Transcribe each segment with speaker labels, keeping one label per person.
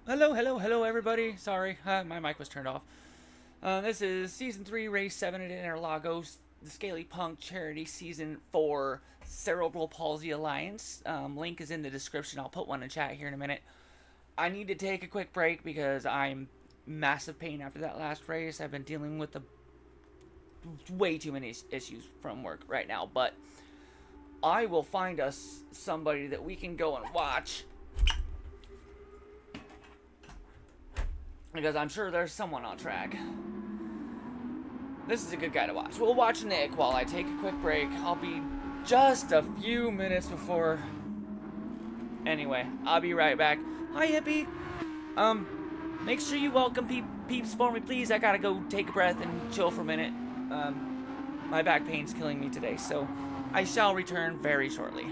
Speaker 1: Hello, everybody. Sorry, my mic was turned off. This is Season 3, Race 7 at Interlagos, the Scaly Punk Charity Season 4 Cerebral Palsy Alliance. Link is in the description. I'll put one in chat here in a minute. I need to take a quick break because I'm massive pain after that last race. I've been dealing with way too many issues from work right now, but I will find us somebody that we can go and watch, because I'm sure there's someone on track. This is a good guy to watch. We'll watch Nick while I take a quick break. I'll be just a few minutes before. Anyway, I'll be right back. Hi, Hippie. Make sure you welcome peeps for me, please. I gotta go take a breath and chill for a minute. My back pain's killing me today, so I shall return very shortly.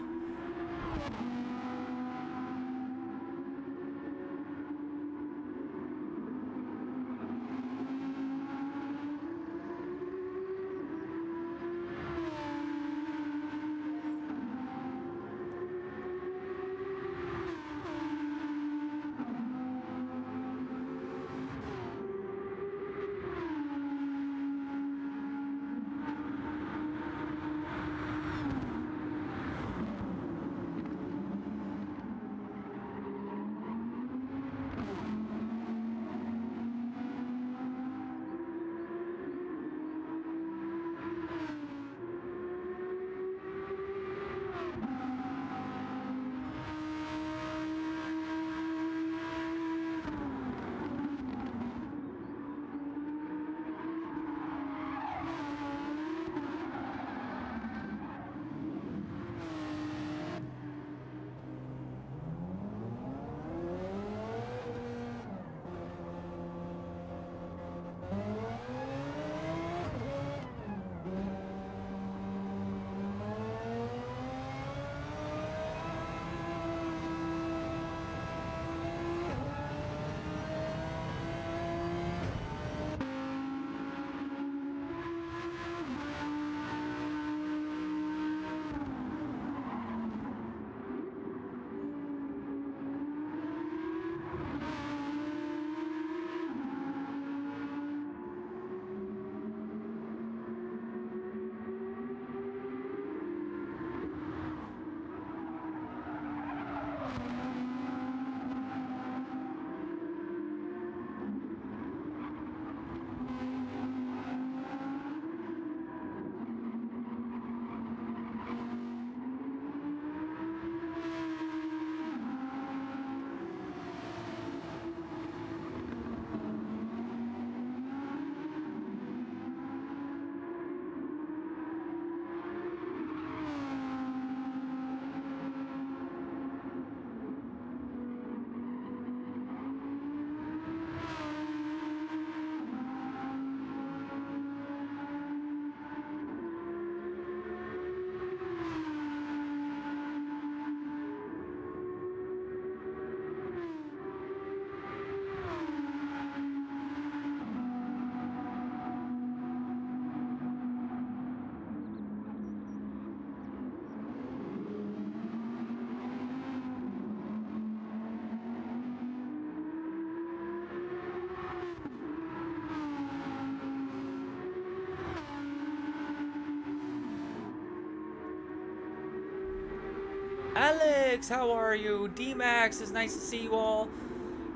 Speaker 1: Alex, how are you? D-Max, it's nice to see you all.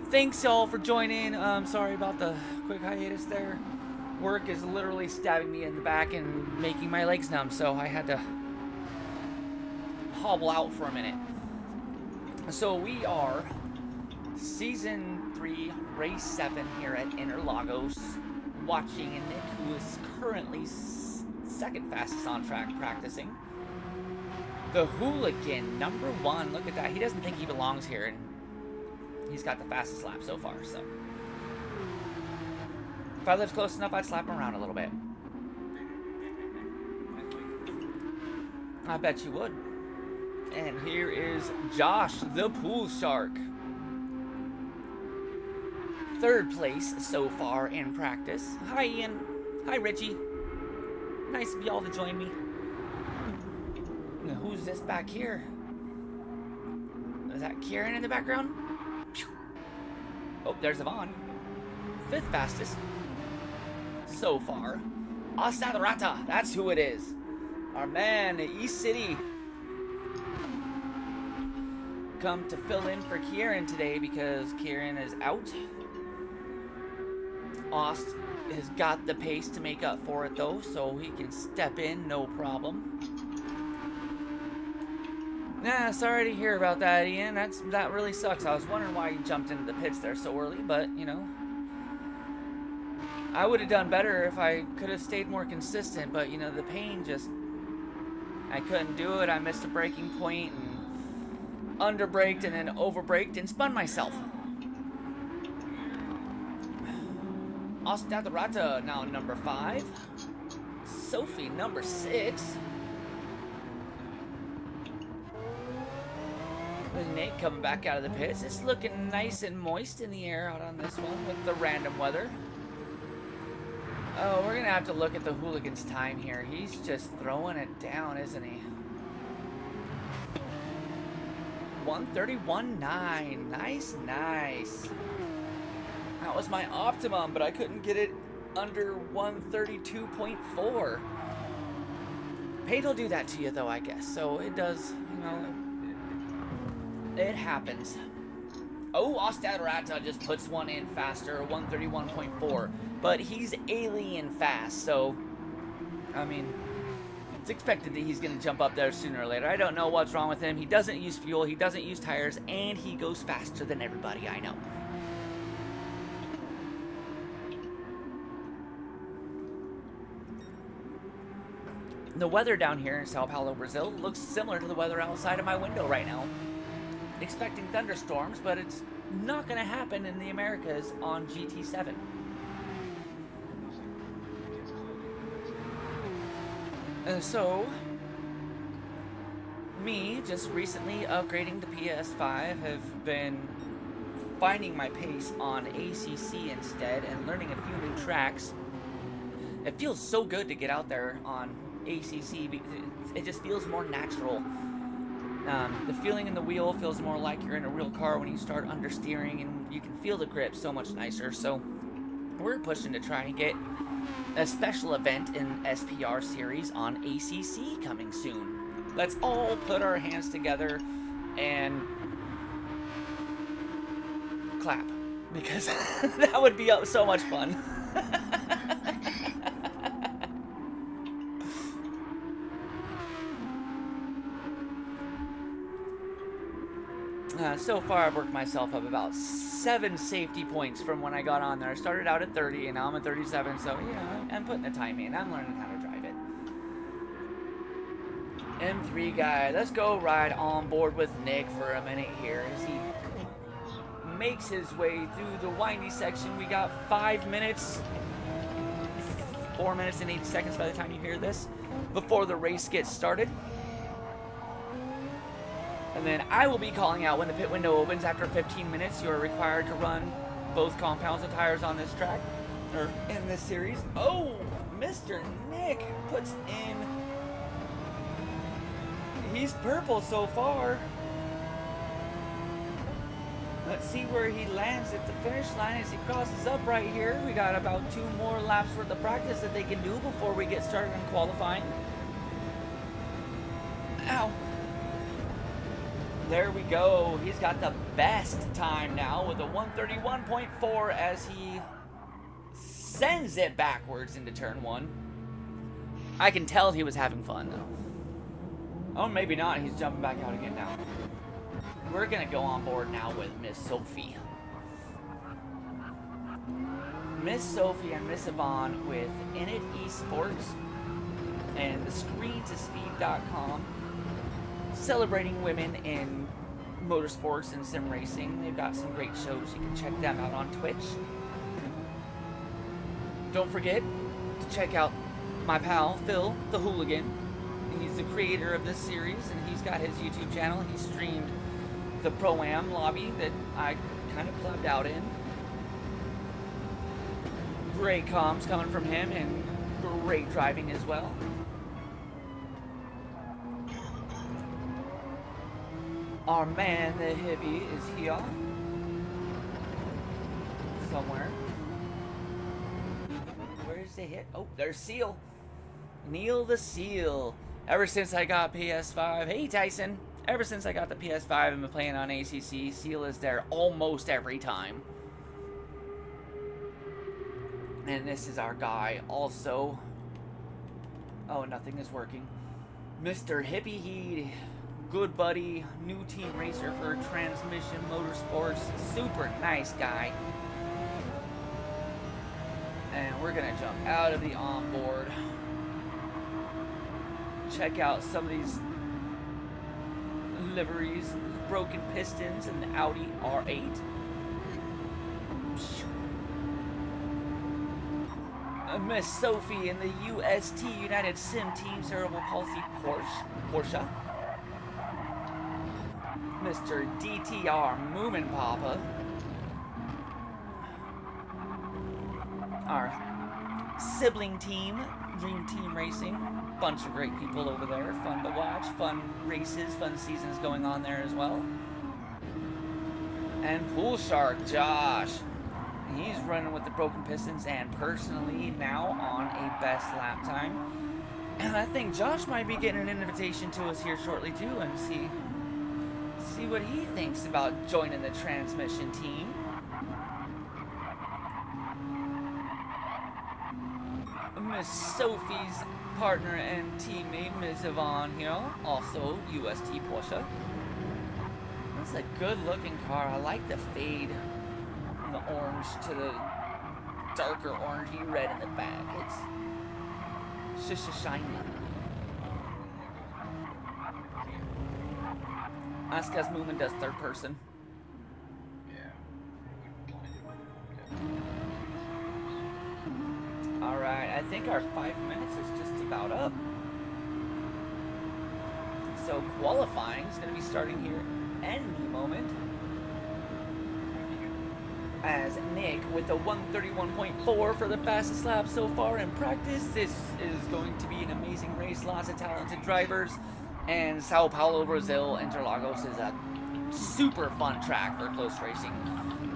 Speaker 1: Thanks y'all for joining. Sorry about the quick hiatus there. Work is literally stabbing me in the back and making my legs numb, so I had to hobble out for a minute. So we are Season 3, Race 7 here at Interlagos, watching Nick, who is currently second fastest on track practicing. The Hooligan, number 1. Look at that. He doesn't think he belongs here, and he's got the fastest lap so far, so. If I lived close enough, I'd slap him around a little bit. I bet you would. And here is Josh, the Pool Shark. 3rd place so far in practice. Hi, Ian. Hi, Richie. Nice of y'all to join me. Now, who's this back here? Is that Kieran in the background? Oh, there's Yvonne. 5th fastest so far. Ostadrata, that's who it is. Our man, East City. Come to fill in for Kieran today because Kieran is out. Ost has got the pace to make up for it though, so he can step in, no problem. Nah, sorry to hear about that, Ian. That really sucks. I was wondering why you jumped into the pits there so early, but, you know. I would have done better if I could have stayed more consistent, but, you know, the pain just... I couldn't do it. I missed a braking point and underbraked and then overbraked and spun myself. Ostadrata, now number 5. Sophie, number 6. And Nate coming back out of the pits. It's looking nice and moist in the air out on this one with the random weather. Oh, we're going to have to look at the hooligan's time here. He's just throwing it down, isn't he? 131.9. Nice, nice. That was my optimum, but I couldn't get it under 132.4. Paid will do that to you, though, I guess. So it does, you know, it happens. Oh, Ostadrata just puts one in faster, 131.4. But he's alien fast, so, I mean, it's expected that he's going to jump up there sooner or later. I don't know what's wrong with him. He doesn't use fuel, he doesn't use tires, and he goes faster than everybody I know. The weather down here in Sao Paulo, Brazil looks similar to the weather outside of my window right now. Expecting thunderstorms, but it's not going to happen in the Americas on GT7. So, me just recently upgrading to PS5 have been finding my pace on ACC instead and learning a few new tracks. It feels so good to get out there on ACC because it just feels more natural. The feeling in the wheel feels more like you're in a real car when you start understeering, and you can feel the grip so much nicer. So we're pushing to try and get a special event in SPR series on ACC coming soon. Let's all put our hands together and clap, because that would be so much fun. So far, I've worked myself up about 7 safety points from when I got on there. I started out at 30, and now I'm at 37, so, you know, I'm putting the time in. I'm learning how to drive it. M3 guy, let's go ride on board with Nick for a minute here as he makes his way through the windy section. We got 5 minutes, 4 minutes and 8 seconds by the time you hear this, before the race gets started. And then I will be calling out when the pit window opens. After 15 minutes, you are required to run both compounds of tires on this track, or in this series. Oh, Mr. Nick puts in... He's purple so far. Let's see where he lands at the finish line as he crosses up right here. We got about 2 more laps worth of practice that they can do before we get started in qualifying. Ow. There we go. He's got the best time now with a 131.4 as he sends it backwards into turn 1. I can tell he was having fun. Oh, maybe not. He's jumping back out again now. We're going to go on board now with Miss Sophie. Miss Sophie and Miss Yvonne with Init Esports and the ScreenToSpeed.com. Celebrating women in motorsports and sim racing. They've got some great shows. You can check them out on Twitch. Don't forget to check out my pal, Phil, the Hooligan. He's the creator of this series, and he's got his YouTube channel. He streamed the Pro-Am lobby that I kind of clubbed out in. Great comms coming from him, and great driving as well. Our man, the heavy, is here. somewhere. Where's the hit? Oh, there's Seal. Neil the Seal. Ever since I got PS5, hey Tyson. Ever since I got the PS5 and been playing on ACC, Seal is there almost every time. And this is our guy also. Oh, nothing is working. Mr. Hippie Heat, good buddy, new team racer for Transmission Motorsports, super nice guy. And we're gonna jump out of the onboard. Check out some of these liveries, broken pistons in the Audi R8. Miss Sophie in the UST United Sim Team Cerebral Palsy Porsche. Mr. DTR Moomin Papa. Our sibling team, Dream Team Racing. Bunch of great people over there. Fun to watch. Fun races, fun seasons going on there as well. And Pool Shark Josh. He's running with the broken pistons and personally now on a best lap time. And I think Josh might be getting an invitation to us here shortly too, and see what he thinks about joining the transmission team. Miss Sophie's partner and teammate, Ms. Yvonne here, also UST Porsche. That's a good looking car. I like the fade. The orange to the darker orangey red in the back. It's just a shiny. Asuka's movement does third person. Alright, I think our 5 minutes is just about up. So qualifying is going to be starting here any moment. As Nick with a 131.4 for the fastest lap so far in practice. This is going to be an amazing race. Lots of talented drivers. And Sao Paulo, Brazil, Interlagos is a super fun track for close racing.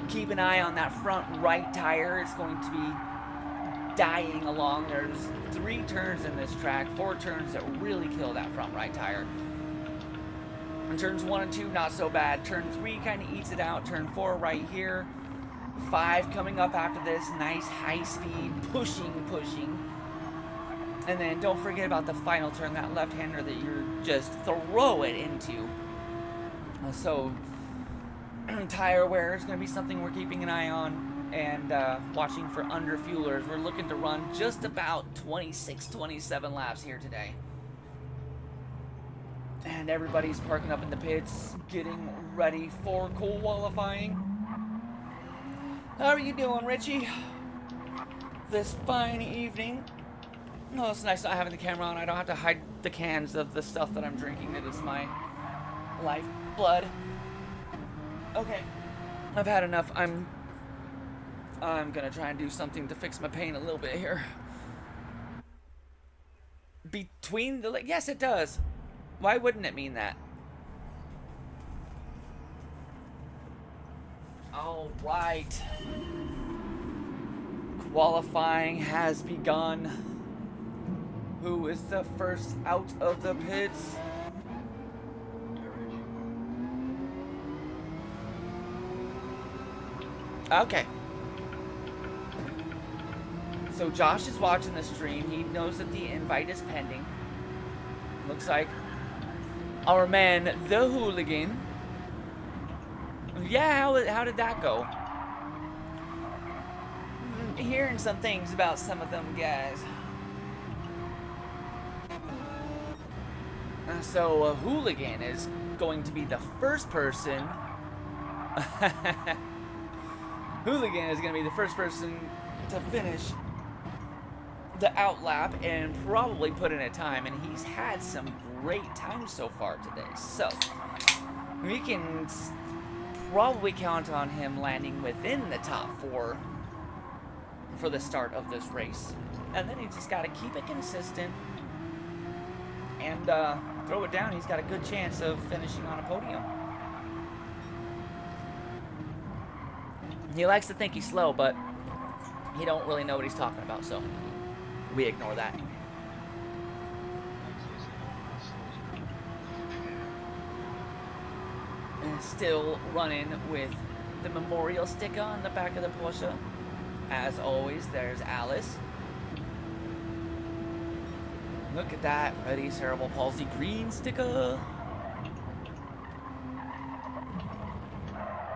Speaker 1: Keep an eye on that front right tire. It's going to be dying along. There's 3 turns in this track, 4 turns that really kill that front right tire. And turns 1 and 2, not so bad. Turn 3 kind of eats it out. Turn 4 right here. 5 coming up after this. Nice high speed, pushing. And then don't forget about the final turn, that left-hander that you're just throw it into. So tire wear is going to be something we're keeping an eye on and watching for underfuelers. We're looking to run just about 26, 27 laps here today. And everybody's parking up in the pits, getting ready for qualifying. How are you doing, Richie? This fine evening. Oh, it's nice not having the camera on. I don't have to hide the cans of the stuff that I'm drinking. It is my lifeblood. Okay, I've had enough. I'm gonna try and do something to fix my pain a little bit here. Between the legs? Yes, it does. Why wouldn't it mean that? All right. Qualifying has begun. Who is the first out of the pits? Okay. So Josh is watching the stream. He knows that the invite is pending. Looks like our man, the Hooligan. Yeah, how did that go? Hearing some things about some of them guys. So Hooligan is going to be the first person. Hooligan is going to be the first person to finish the outlap and probably put in a time, and he's had some great times so far today. So we can probably count on him landing within the top 4 for the start of this race. And then he just got to keep it consistent and throw it down. He's got a good chance of finishing on a podium. He likes to think he's slow, but he don't really know what he's talking about, so we ignore that. And still running with the memorial sticker on the back of the Porsche. As always, there's Alice. Look at that pretty Cerebral Palsy green sticker.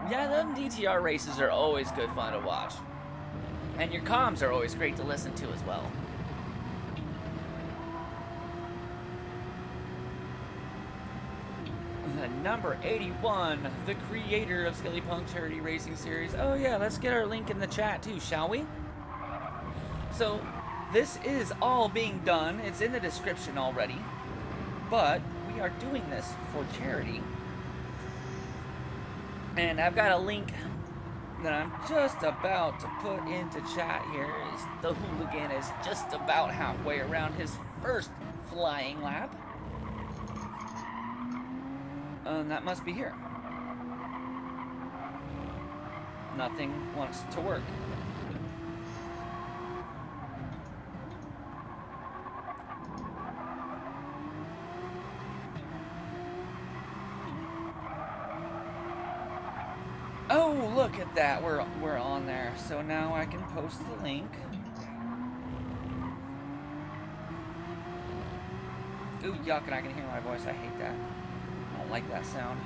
Speaker 1: Yeah, them DTR races are always good fun to watch. And your comms are always great to listen to as well. Number 81, the creator of Skelly Punk Charity Racing Series. Oh yeah, let's get our link in the chat too, shall we? So, this is all being done. It's in the description already. But we are doing this for charity. And I've got a link that I'm just about to put into chat here. The hooligan is just about halfway around his first flying lap. That must be here. Nothing wants to work. Oh, look at that. We're on there. So now I can post the link. Ooh, yuck, and I can hear my voice. I hate that. I don't like that sound.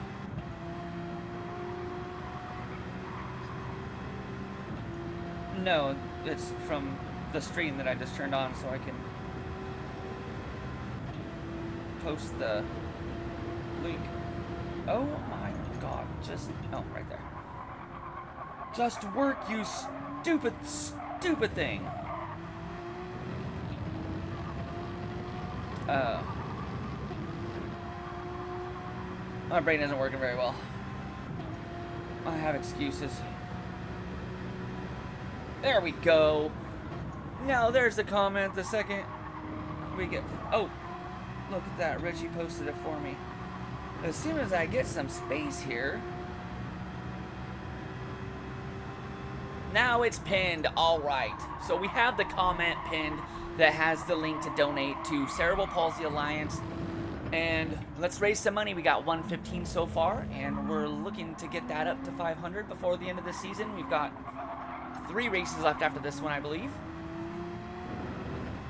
Speaker 1: No, it's from the stream that I just turned on so I can post the link. Oh my god, just, oh, right there. Just work, you stupid, stupid thing. My brain isn't working very well. I have excuses. There we go. Now there's the comment. The second we get... Oh, look at that. Richie posted it for me. As soon as I get some space here... Now it's pinned. All right. So we have the comment pinned that has the link to donate to Cerebral Palsy Alliance. And let's raise some money. We got 115 so far, and we're looking to get that up to 500 before the end of the season. We've got 3 races left after this one, I believe.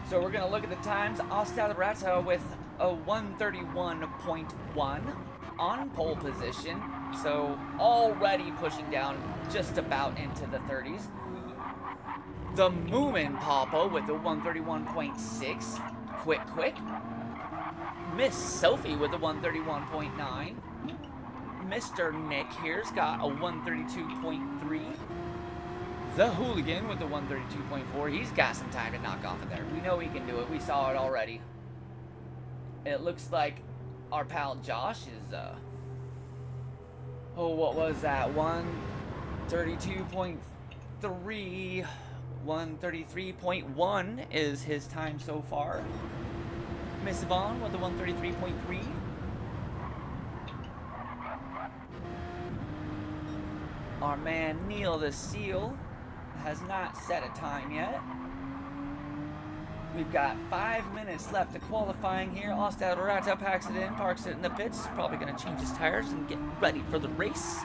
Speaker 1: So we're going to look at the times. Ostad with a 131.1 on pole position. So already pushing down just about into the 30s. The Moomin Papa with a 131.6. Quick. Miss Sophie with a 131.9. Mr. Nick here's got a 132.3. The Hooligan with the 132.4. He's got some time to knock off of there. We know he can do it. We saw it already. It looks like our pal Josh is, oh, what was that? 132.3. 133.1 is his time so far. Miss Vaughn with the 133.3. Our man Neil the Seal has not set a time yet. We've got 5 minutes left of qualifying here. Ostad Rata packs it in, parks it in the pits. Probably going to change his tires and get ready for the race.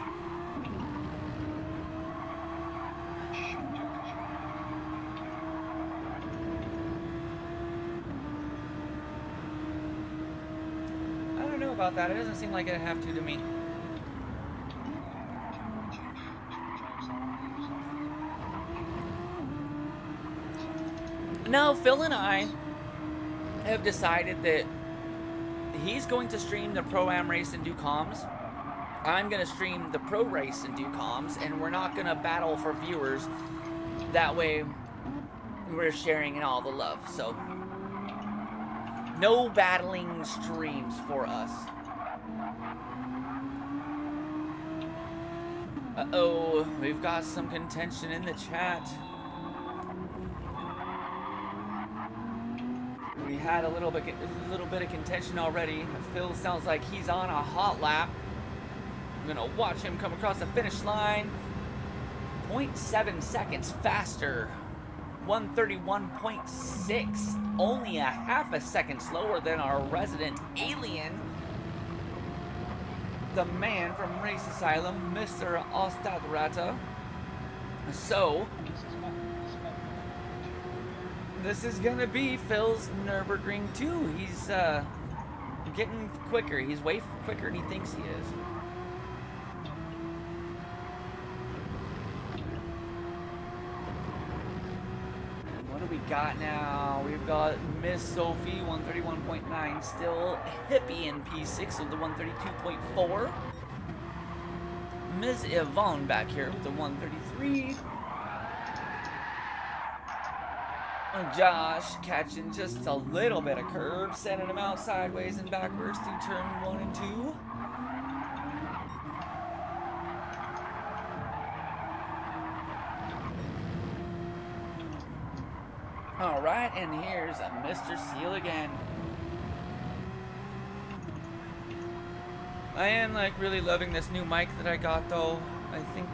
Speaker 1: I don't know about that. It doesn't seem like it'd have to me. No, Phil and I have decided that he's going to stream the Pro-Am race and do comms. I'm going to stream the Pro race and do comms, and we're not going to battle for viewers. That way, we're sharing in all the love. So, no battling streams for us. Uh-oh, we've got some contention in the chat. We had a little bit of contention already. Phil sounds like he's on a hot lap. I'm gonna watch him come across the finish line. 0.7 seconds faster. 131.6, only a half a second slower than our resident alien, the man from Race Asylum, Mr. Ostadrata. So, this is gonna be Phil's Nürburgring 2. He's getting quicker. He's way quicker than he thinks he is. What do we got now? We've got Miss Sophie, 131.9, still Hippie in P6 with the 132.4. Ms. Yvonne back here with the 133. Josh catching just a little bit of curb, sending him out sideways and backwards through turn 1 and 2. Alright, and here's Mr. Seal again. I am like really loving this new mic that I got though. I think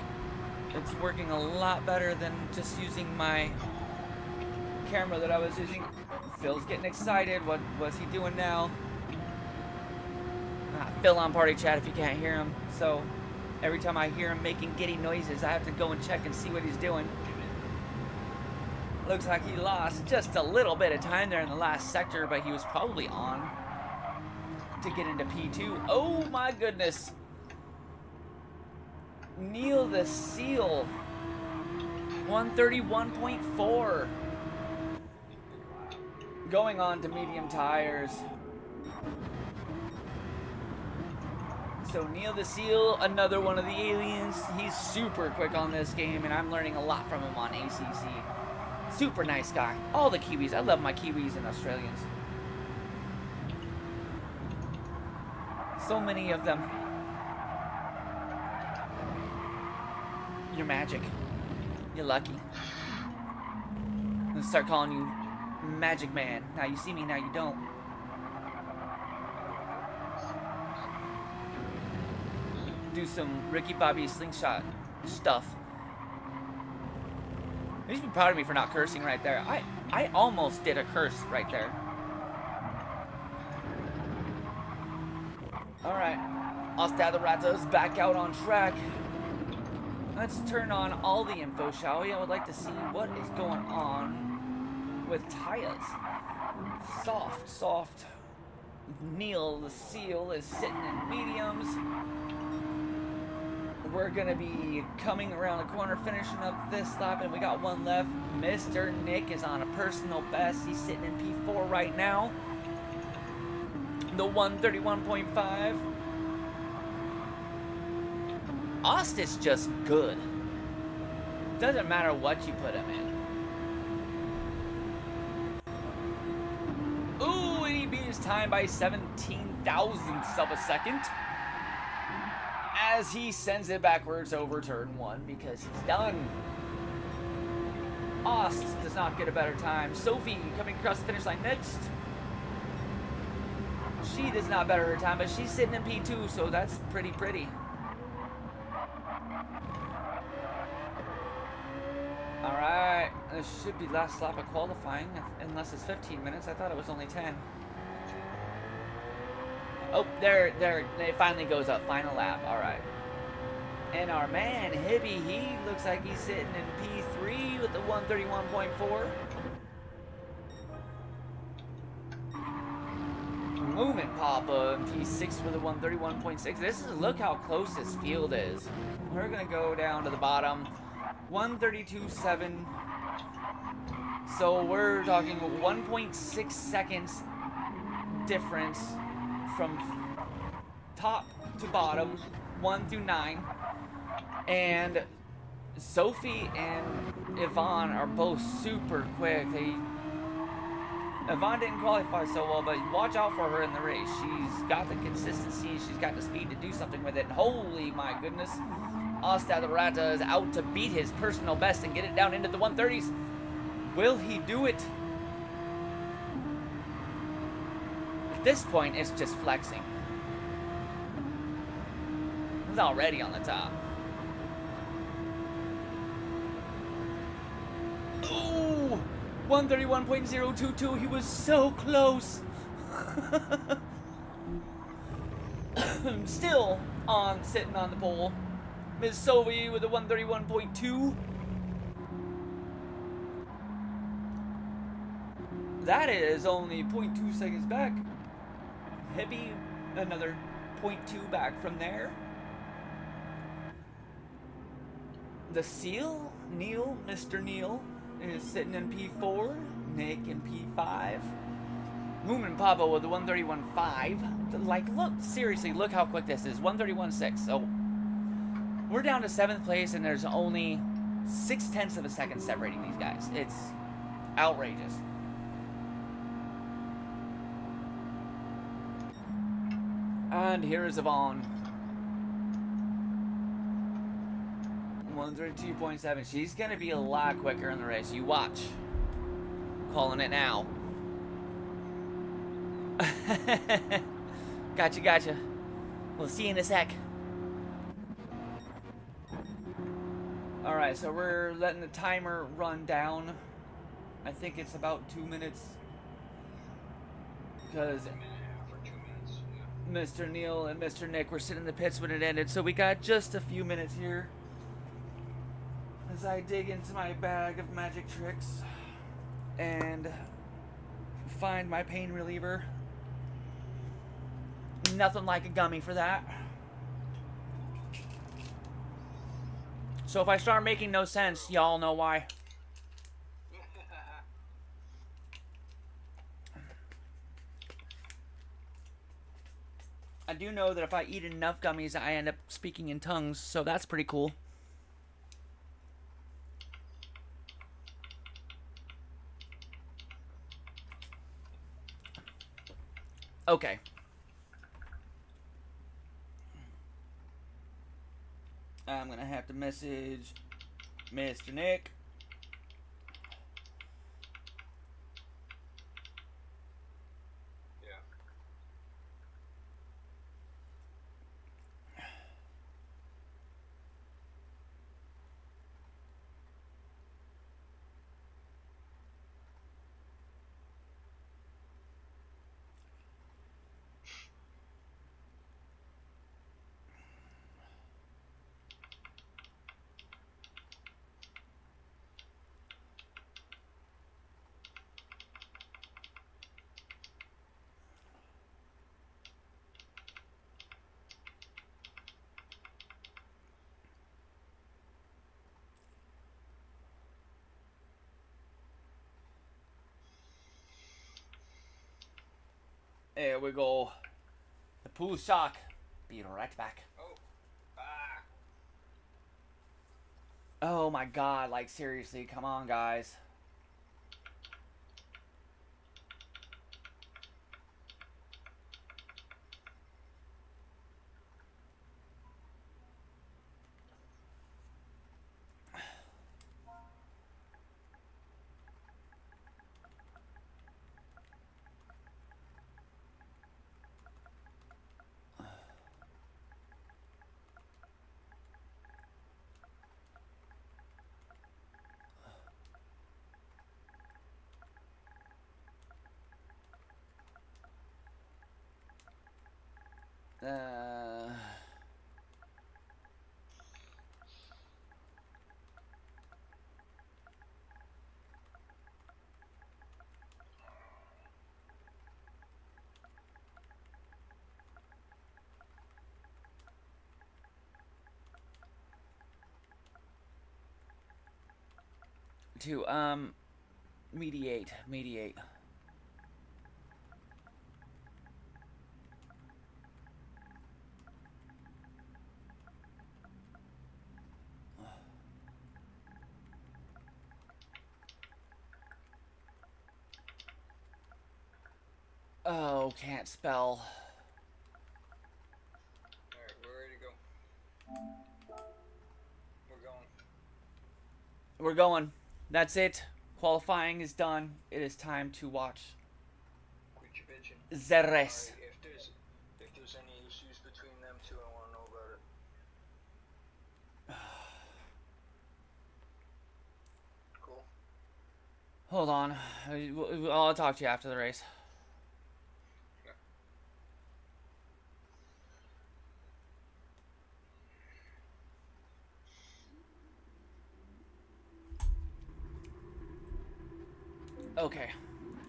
Speaker 1: it's working a lot better than just using my camera that I was using. Phil's getting excited. What was he doing now? Phil on party chat if you can't hear him. So every time I hear him making giddy noises, I have to go and check and see what he's doing. Looks like he lost just a little bit of time there in the last sector, but he was probably on to get into P2. Oh my goodness. Neil the Seal. 131.4. Going on to medium tires. So Neil the Seal, another one of the aliens. He's super quick on this game, and I'm learning a lot from him on ACC. Super nice guy. All the Kiwis. I love my Kiwis and Australians. So many of them. You're magic. You're lucky. I'm gonna start calling you Magic Man. Now you see me, now you don't. Do some Ricky Bobby slingshot stuff. You should be proud of me for not cursing right there. I almost did a curse right there. Alright. Ostadrata's back out on track. Let's turn on all the info, shall we? I would like to see what is going on with tires. Soft. Neil the Seal is sitting in mediums. We're gonna be coming around the corner, finishing up this lap, and we got one left. Mr. Nick is on a personal best. He's sitting in P4 right now. The 131.5. Ost is just good. Doesn't matter what you put him in. Ooh, and he beat his time by 17 thousandths of a second. As he sends it backwards over turn 1 because he's done. Ost does not get a better time. Sophie coming across the finish line next. She does not better her time, but she's sitting in P2, so that's pretty. Alright, this should be last lap of qualifying, unless it's 15 minutes. I thought it was only 10. Oh, there, it finally goes up. Final lap. All right. And our man, Hippie, he looks like he's sitting in P3 with the 131.4. Movement Papa in P6 with the 131.6. Look how close this field is. We're going to go down to the bottom. 132.7. So we're talking 1.6 seconds difference from top to bottom, 1 through 9, and Sophie and Yvonne are both super quick. Yvonne didn't qualify so well, but watch out for her in the race. She's got the consistency, she's got the speed to do something with it. Holy my goodness. Ostadrata is out to beat his personal best and get it down into the 130s. Will he do it? At this point, it's just flexing. He's already on the top. 131.022. He was so close. Still on sitting on the pole. Ms. Sovi with a 131.2. That is only 0.2 seconds back. Heavy, another 0.2 back from there. The Seal, Neil, Mr. Neil, is sitting in P4. Nick in P5. Moomin Papa with the 131.5. Like, look, seriously, look how quick this is. 131.6. So, we're down to 7th place, and there's only 0.6 of a second separating these guys. It's outrageous. And here is Yvonne. 132.7. She's going to be a lot quicker in the race. You watch. Calling it now. Gotcha. We'll see you in a sec. Alright, so we're letting the timer run down. I think it's about 2 minutes. Because Mr. Neil and Mr. Nick were sitting in the pits when it ended. So we got just a few minutes here. As I dig into my bag of magic tricks and find my pain reliever. Nothing like a gummy for that. So if I start making no sense, y'all know why. I do know that if I eat enough gummies, I end up speaking in tongues, so that's pretty cool. Okay. I'm gonna have to message Mr. Nick. There we go. The pool shock. Be right back. Oh my god, like seriously, come on guys. Uh... To mediate. Oh, can't spell.
Speaker 2: Alright, we're ready to go.
Speaker 1: We're going. That's it. Qualifying is done. It is time to watch
Speaker 2: Quit your bitching.
Speaker 1: the race.
Speaker 2: Alright, if there's any issues between them two, I want to know about it. Cool.
Speaker 1: Hold on. I'll talk to you after the race. Okay.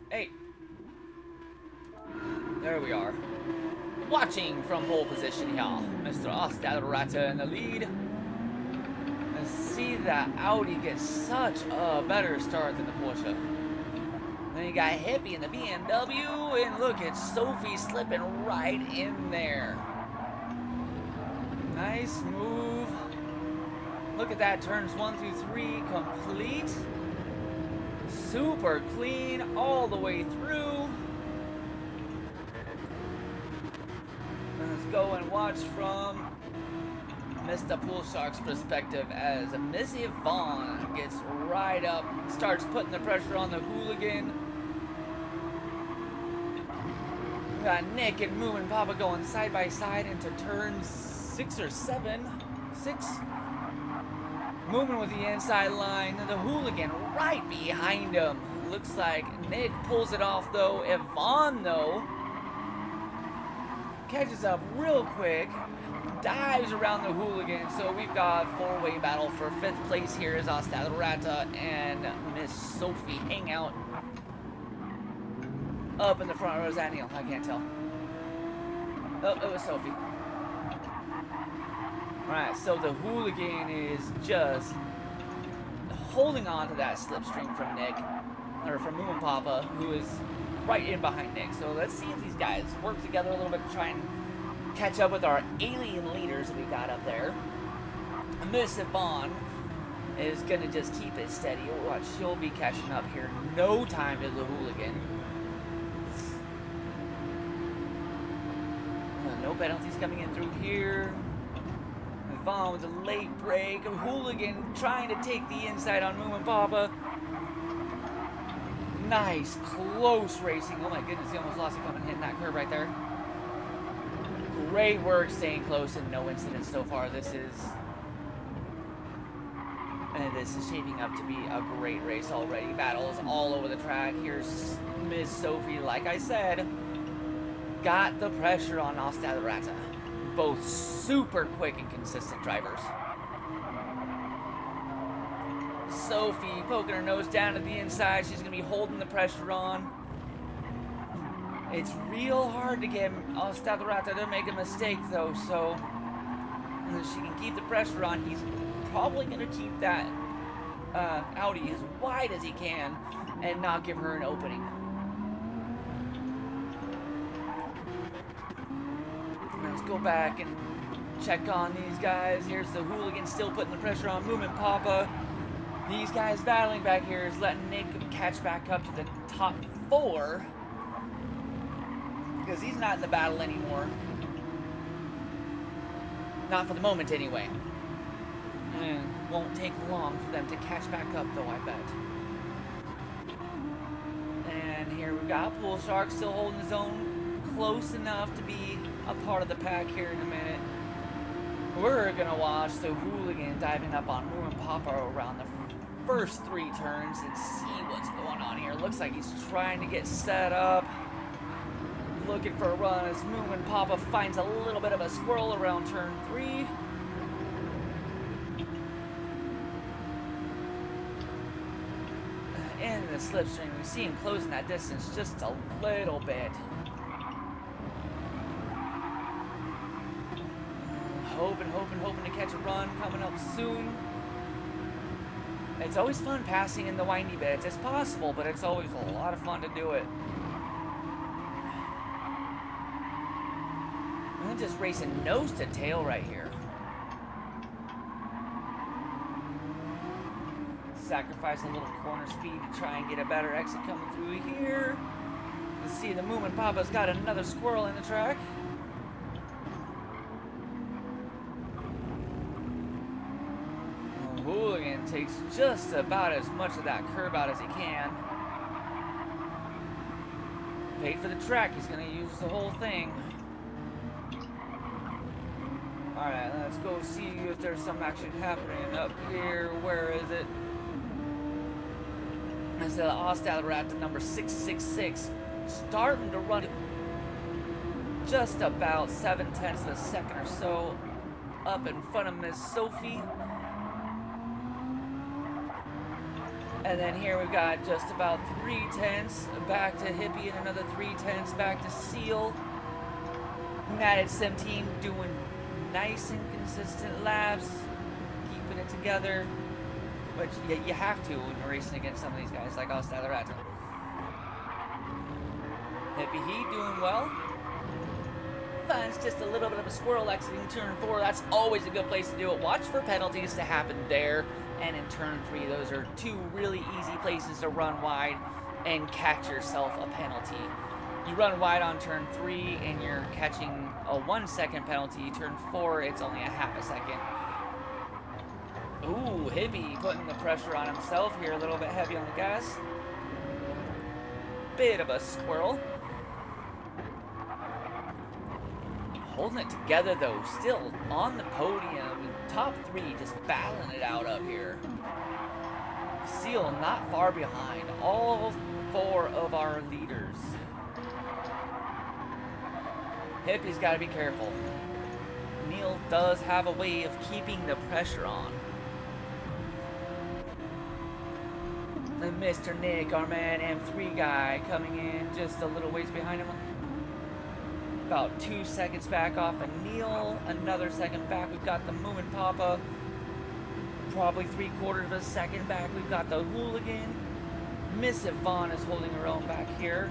Speaker 1: Hey. There we are. Watching from pole position here. Mr. Ostalrata in the lead. And see that Audi gets such a better start than the Porsche. Then you got Hippie in the BMW, and look at Sophie slipping right in there. Nice move. Look at that, turns 1 through 3 complete. Super clean all the way through. Let's go and watch from Mr. Poolshark's perspective as Missy Vaughn gets right up, starts putting the pressure on the hooligan. We got Nick and Moo and Papa going side by side into turns 6 or 7. 6. Moving with the inside line, and the hooligan right behind him. Looks like Nick pulls it off though. Yvonne though catches up real quick, dives around the hooligan. So we've got 4-way battle for 5th place here as Ostalrata and Miss Sophie hang out up in the front row. Is that Neil? I can't tell. Oh, it was Sophie. Alright, so the hooligan is just holding on to that slipstream from Nick, or from Moo and Papa, who is right in behind Nick. So let's see if these guys work together a little bit to try and catch up with our alien leaders that we got up there. Miss Yvonne is going to just keep it steady. Watch, she'll be catching up here in no time to the hooligan. No penalties coming in through here. Yvonne with a late break. A hooligan trying to take the inside on Moo and Papa. Nice, close racing. Oh my goodness, he almost lost it coming hitting that curve right there. Great work staying close and no incidents so far. This is shaping up to be a great race already. Battles all over the track. Here's Miss Sophie, like I said, got the pressure on Ostalrata. Both super quick and consistent drivers. Sophie poking her nose down to the inside. She's going to be holding the pressure on. It's real hard to get Ostalrata to make a mistake, though, so if she can keep the pressure on, he's probably going to keep that Audi as wide as he can and not give her an opening. Let's go back and check on these guys. Here's the hooligan still putting the pressure on Moo and Papa. These guys battling back here is letting Nick catch back up to the top 4 because he's not in the battle anymore. Not for the moment, anyway. And won't take long for them to catch back up, though, I bet. And here we've got Pool Shark still holding his own, close enough to be a part of the pack here in a minute. We're gonna watch the hooligan diving up on Moo and Papa around the first 3 turns and see what's going on here. Looks like he's trying to get set up, looking for a run as Moo and Papa finds a little bit of a squirrel around turn 3. In the slipstream, we see him closing that distance just a little bit. Hoping to catch a run coming up soon. It's always fun passing in the windy bits. It's possible, but it's always a lot of fun to do it. And then just racing nose to tail right here. Sacrifice a little corner speed to try and get a better exit coming through here. Let's see, the Moo and Papa's got another squirrel in the track. Hooligan takes just about as much of that curb out as he can. Paid for the track, he's going to use the whole thing. Alright, let's go see if there's some action happening up here. Where is it? Instead of Ostad, we're at the number 666, starting to run just about 7/10 of a second or so up in front of Miss Sophie. And then here we've got just about 3/10 back to Hippie and another 3/10 back to Seal. United Sim team doing nice and consistent laps, keeping it together, which you have to when you're racing against some of these guys like Ostad. Hippie Heat doing well. Finds just a little bit of a squirrel exiting turn 4. That's always a good place to do it. Watch for penalties to happen there and in turn 3. Those are two really easy places to run wide and catch yourself a penalty. You run wide on turn 3 and you're catching a 1 second penalty. Turn 4, it's only a half a second. Ooh, Hippie putting the pressure on himself here, a little bit heavy on the gas. Bit of a squirrel. Holding it together though, still on the podium. Top 3 just battling it out up here. Seal not far behind all 4 of our leaders. Hippie's got to be careful. Neil does have a way of keeping the pressure on. And Mr. Nick, our man M3 guy, coming in just a little ways behind him. About 2 seconds back off of Neil. Another second back. We've got the Moo and Papa. Probably 3/4 of a second back. We've got the Hooligan. Miss Yvonne is holding her own back here.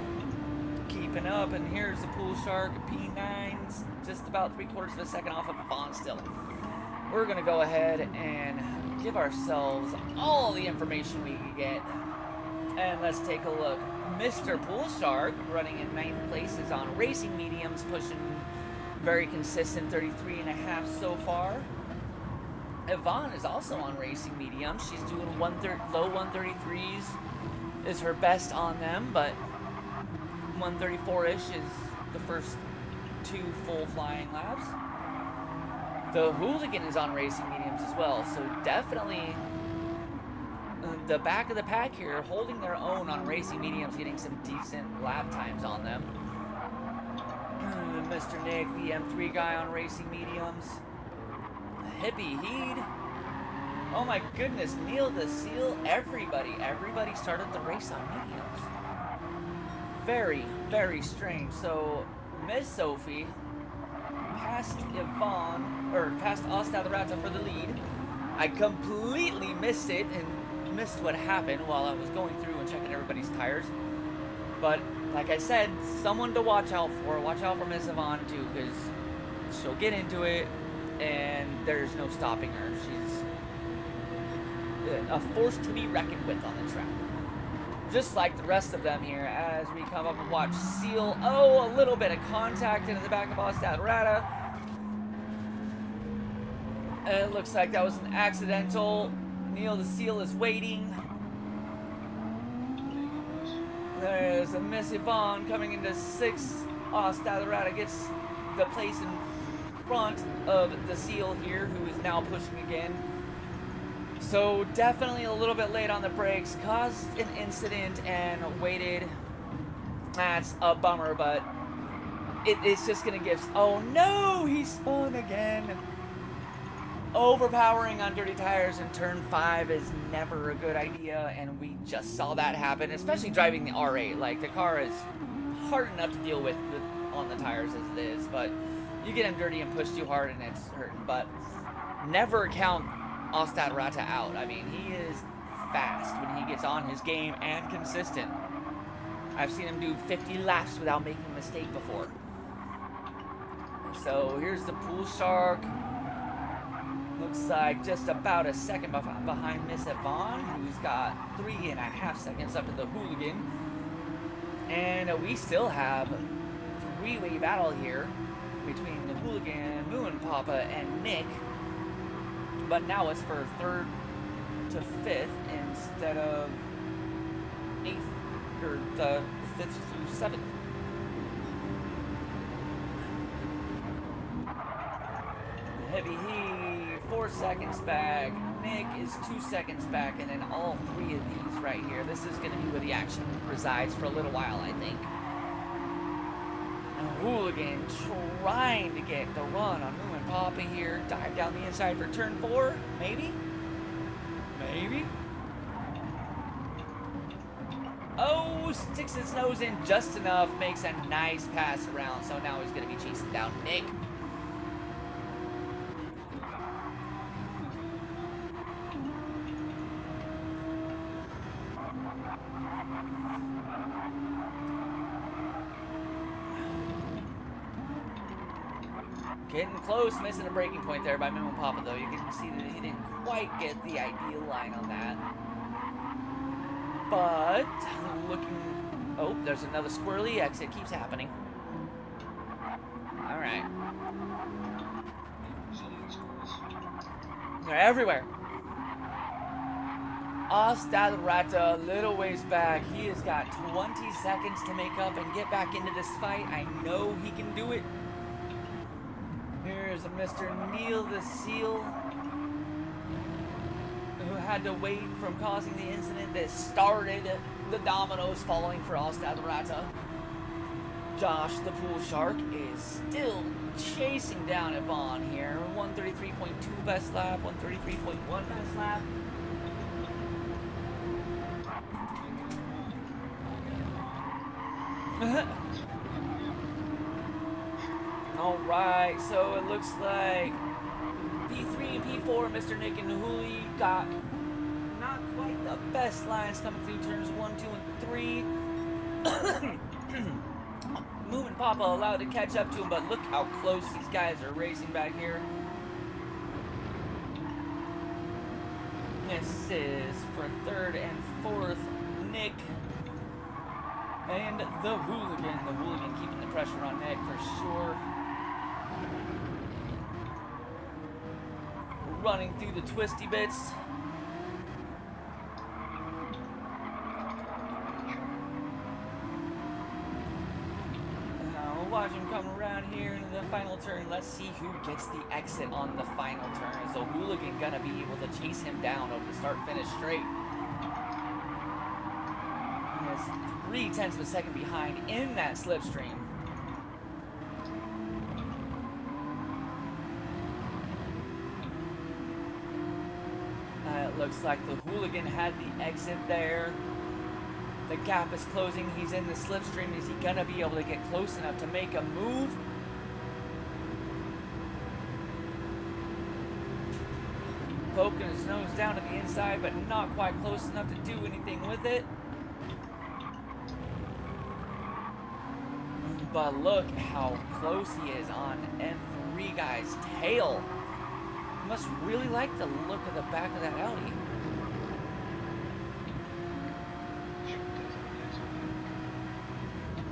Speaker 1: Keeping up. And here's the Pool Shark. P9's just about 3/4 of a second off of Yvonne still. We're going to go ahead and give ourselves all the information we can get. And let's take a look. Mr. Pool Shark running in 9th place is on racing mediums, pushing very consistent 33.5 so far. Yvonne is also on racing mediums. She's doing low 133s is her best on them, but 134-ish is the first 2 full flying laps. The Hooligan is on racing mediums as well, so definitely the back of the pack here holding their own on racing mediums, getting some decent lap times on them. Mr. Nick, the M3 guy on racing mediums. Hippie Heed. Oh my goodness, Neil the Seal, everybody started the race on mediums. Very, very strange. So Miss Sophie passed Yvonne, or passed Ostad for the lead. I completely missed it and missed what happened while I was going through and checking everybody's tires. But like I said, someone to watch out for. Watch out for Miss Yvonne too, because she'll get into it and there's no stopping her. She's a force to be reckoned with on the track. Just like the rest of them here as we come up and watch Seal. Oh, a little bit of contact into the back of Ostad. And it looks like that was an accidental. Neil the Seal is waiting. There's a Miss Yvonne coming into 6th. Ostad gets the place in front of the Seal here, who is now pushing again. So definitely a little bit late on the brakes, caused an incident and waited. That's a bummer, but it's just gonna give. Oh no, he spun again. Overpowering on dirty tires in turn 5 is never a good idea, and we just saw that happen, especially driving the R8. Like, the car is hard enough to deal with on the tires as it is, but you get him dirty and push too hard and it's hurting. But never count Ostad out. I mean, he is fast when he gets on his game and consistent. I've seen him do 50 laps without making a mistake before. So here's the Pool Shark. Looks like just about a second behind Miss Yvonne, who's got 3.5 seconds up to the Hooligan. And we still have a 3-way battle here between the Hooligan, Moo and Papa, and Nick. But now it's for 3rd to 5th instead of 8th, or the 5th through 7th. Heavy Heat 4 seconds back. Nick is 2 seconds back, and then all three of these right here. This is going to be where the action resides for a little while, I think. And Hooligan trying to get the run on Moo and Papa here. Dive down the inside for turn 4, maybe? Maybe? Oh, sticks his nose in just enough, makes a nice pass around, so now he's going to be chasing down Nick. Getting close, missing a breaking point there by Moo and Papa, though. You can see that he didn't quite get the ideal line on that. But, looking... Oh, there's another squirrely exit. Keeps happening. Alright. They're everywhere. Ostad a little ways back. He has got 20 seconds to make up and get back into this fight. I know he can do it. Here's a Mr. Neil the Seal, who had to wait from causing the incident that started the dominoes falling for Ostad Rata. Josh the Pool Shark is still chasing down Yvonne here. 133.2 best lap, 133.1 best lap. Alright, so it looks like P3 and P4, Mr. Nick and Hooli got not quite the best lines coming through turns 1, 2, and 3. Moo and Papa allowed to catch up to him, but look how close these guys are racing back here. This is for 3rd and 4th, Nick and the Hooligan. The Hooligan keeping the pressure on Nick for sure. Running through the twisty bits. Now we'll watch him come around here into the final turn. Let's see who gets the exit on the final turn. Is the Hooligan gonna be able to chase him down over the start-finish straight? He has 0.3 of a second behind in that slipstream. It looks like the Hooligan had the exit there. The gap is closing. He's in the slipstream. Is he going to be able to get close enough to make a move? Poking his nose down to the inside, but not quite close enough to do anything with it. But look how close he is on M3 guy's tail. Must really like the look of the back of that Audi.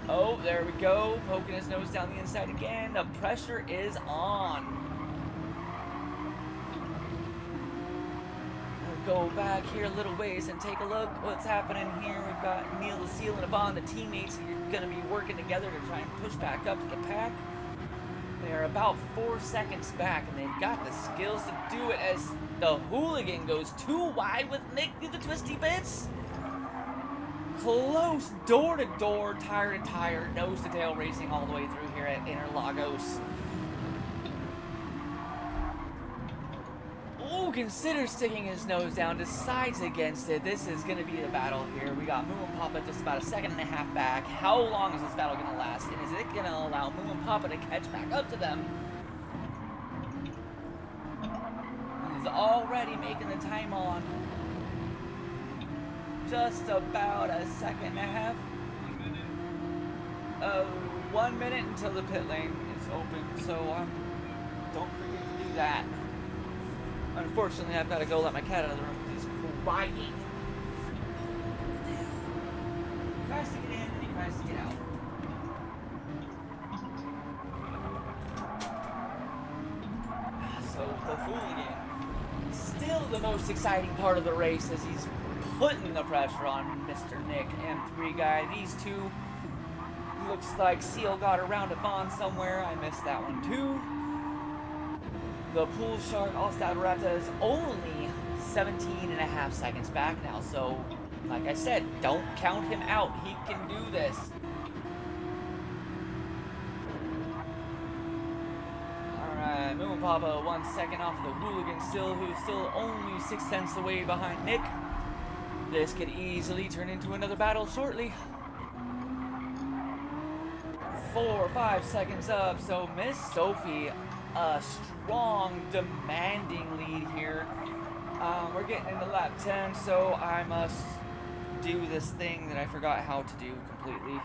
Speaker 1: Oh, there we go. Poking his nose down the inside again. The pressure is on. We'll go back here a little ways and take a look what's happening here. We've got Neil the Seal and Yvonne, the teammates, who are going to be working together to try and push back up to the pack. They're about 4 seconds back, and they've got the skills to do it as the Hooligan goes too wide with Nick through the twisty bits. Close, door to door, tire to tire, nose to tail racing all the way through here at Interlagos. Ooh, considers sticking his nose down, decides against it. This is going to be the battle here. We got Moo and Papa just about 1.5 seconds back. How long is this battle going to last? And is it going to allow Moo and Papa to catch back up to them? He's already making the time on. Just about 1.5 seconds. 1 minute until the pit lane is open, so don't forget to do that. Unfortunately, I've got to go let my cat out of the room because he's crying. He tries to get in and he tries to get out. So the Hooligan, still the most exciting part of the race as he's putting the pressure on Mr. Nick M3 guy. These two, looks like Seal got around Yvonne somewhere. I missed that one too. The pool shark Alstabrata is only 17.5 seconds back now, so like I said, don't count him out. He can do this. Alright, Moon Papa 1 second off the hooligan still, who's still only 6 tenths away behind Nick. This could easily turn into another battle shortly. 4 or 5 seconds up, so Miss Sophie, a strong, demanding lead here. We're getting into lap 10, so I must do this thing that I forgot how to do completely.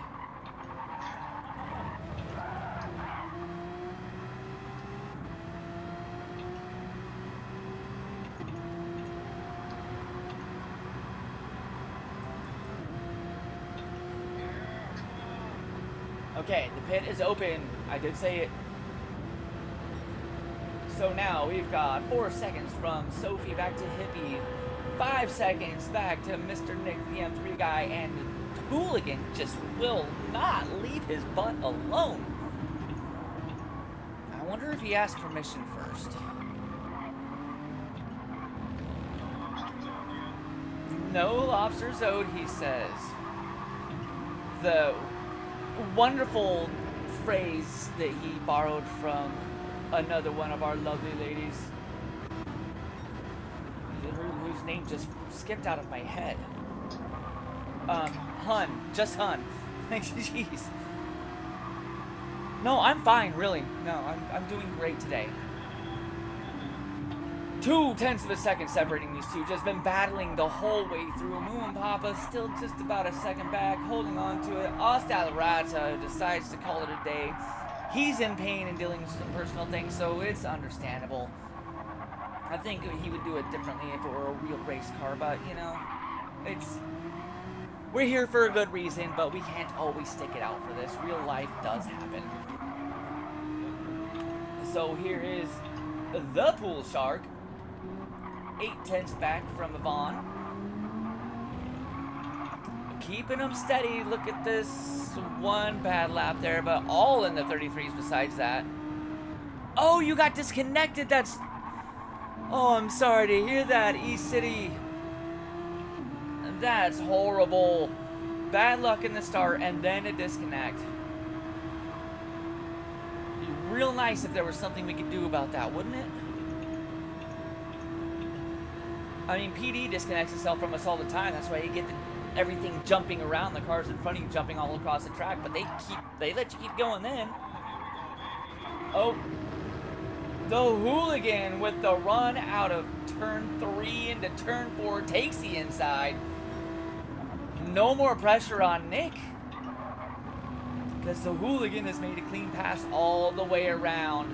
Speaker 1: Okay, the pit is open. I did say it. So now we've got 4 seconds from Sophie back to Hippie, 5 seconds back to Mr. Nick, the M3 guy, and Hooligan just will not leave his butt alone. I wonder if he asked permission first. No lobster owed, he says. The wonderful phrase that he borrowed from another one of our lovely ladies, whose name just skipped out of my head. Hun, just Hun. Jeez. No, I'm fine, really. No, I'm doing great today. 2 tenths of a second separating these two. Just been battling the whole way through. Moon Papa still just about a second back, holding on to it. Alstabrata decides to call it a day. He's in pain and dealing with some personal things, so it's understandable. I think he would do it differently if it were a real race car, but, you know, we're here for a good reason, but we can't always stick it out for this. Real life does happen. So here is the pool shark, 8 tenths back from Yvonne. Keeping them steady. Look at this one bad lap there, but all in the 33s besides that. Oh, you got disconnected. That's... Oh, I'm sorry to hear that, East City. That's horrible. Bad luck in the start and then a disconnect. It'd be real nice if there was something we could do about that, wouldn't it? I mean, PD disconnects itself from us all the time. That's why you get everything jumping around, the cars in front of you jumping all across the track, but they let you keep going then. Oh, the hooligan with the run out of turn 3 into turn 4 takes the inside. No more pressure on Nick, because the hooligan has made a clean pass all the way around.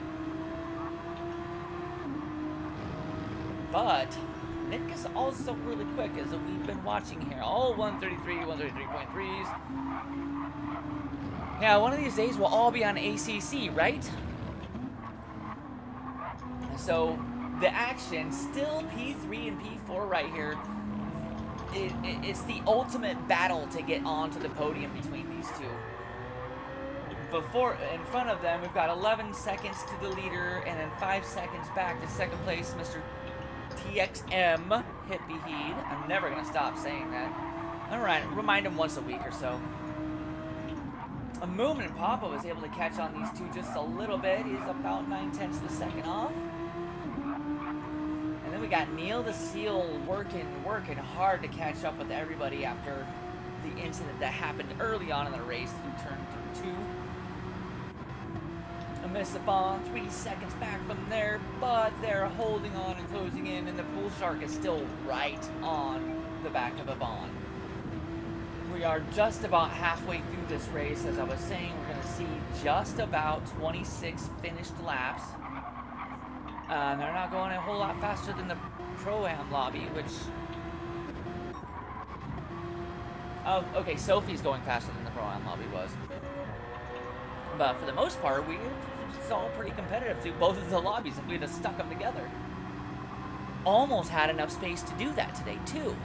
Speaker 1: But Nick is also really quick, as we've been watching here. All 133, 133.3s. Yeah, one of these days we'll all be on ACC, right? So the action, still P3 and P4 right here. It's the ultimate battle to get onto the podium between these two. Before, in front of them, we've got 11 seconds to the leader, and then 5 seconds back to second place, Mr. TXM Hippie Heed. I'm never gonna stop saying that. Alright, remind him once a week or so. A Moon Papa was able to catch on these two just a little bit. He's about 9 tenths of a second off. And then we got Neil the Seal working hard to catch up with everybody after the incident that happened early on in the race through turn 2. Missapon 3 seconds back from there, but they're holding on and closing in, and the pool shark is still right on the back of Yvonne. We are just about halfway through this race. As I was saying, we're going to see just about 26 finished laps. They're not going a whole lot faster than the Pro-Am lobby, which... Oh, okay, Sophie's going faster than the Pro-Am lobby was. But for the most part, it's all pretty competitive through both of the lobbies if we'd have stuck them together. Almost had enough space to do that today, too.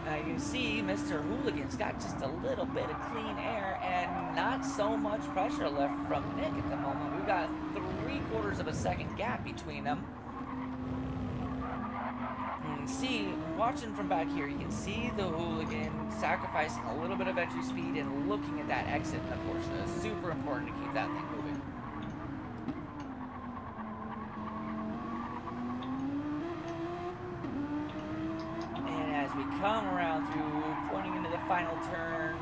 Speaker 1: Now you can see Mr. Hooligan's got just a little bit of clean air, and not so much pressure left from Nick at the moment. We've got 3/4 of a second gap between them. You can see, watching from back here, you can see the hooligan sacrificing a little bit of entry speed and looking at that exit in the portion. It's super important to keep that thing moving. And as we come around through, pointing into the final turn,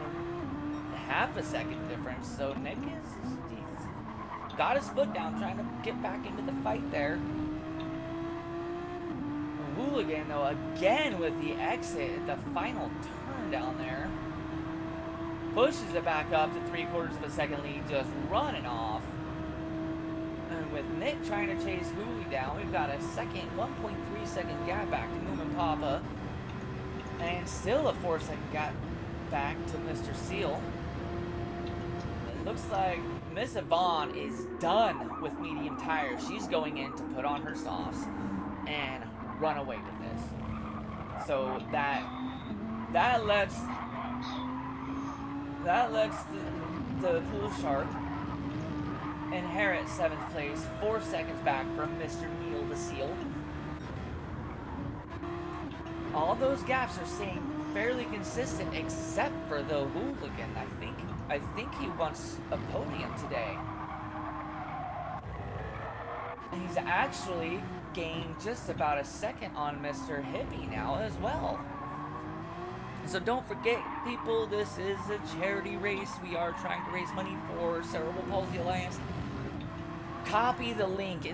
Speaker 1: half a second difference. So Nick he's got his foot down, trying to get back into the fight there. Hooligan, though, again with the exit at the final turn down there, pushes it back up to 3/4 of a second lead, just running off. And with Nick trying to chase Hooli down, we've got a 1.3 second gap back to Moom and Papa, and still a 4-second gap back to Mr. Seal. It looks like Miss Yvonne is done with medium tires. She's going in to put on her softs and run away with this. So that lets the pool shark inherit 7th place, 4 seconds back from Mr. Neil the Seal. All those gaps are staying fairly consistent, except for the hooligan. I think he wants a podium today. And he's actually gained just about a second on Mr. Hippie now as well. So don't forget, people, this is a charity race. We are trying to raise money for Cerebral Palsy Alliance. Copy the link.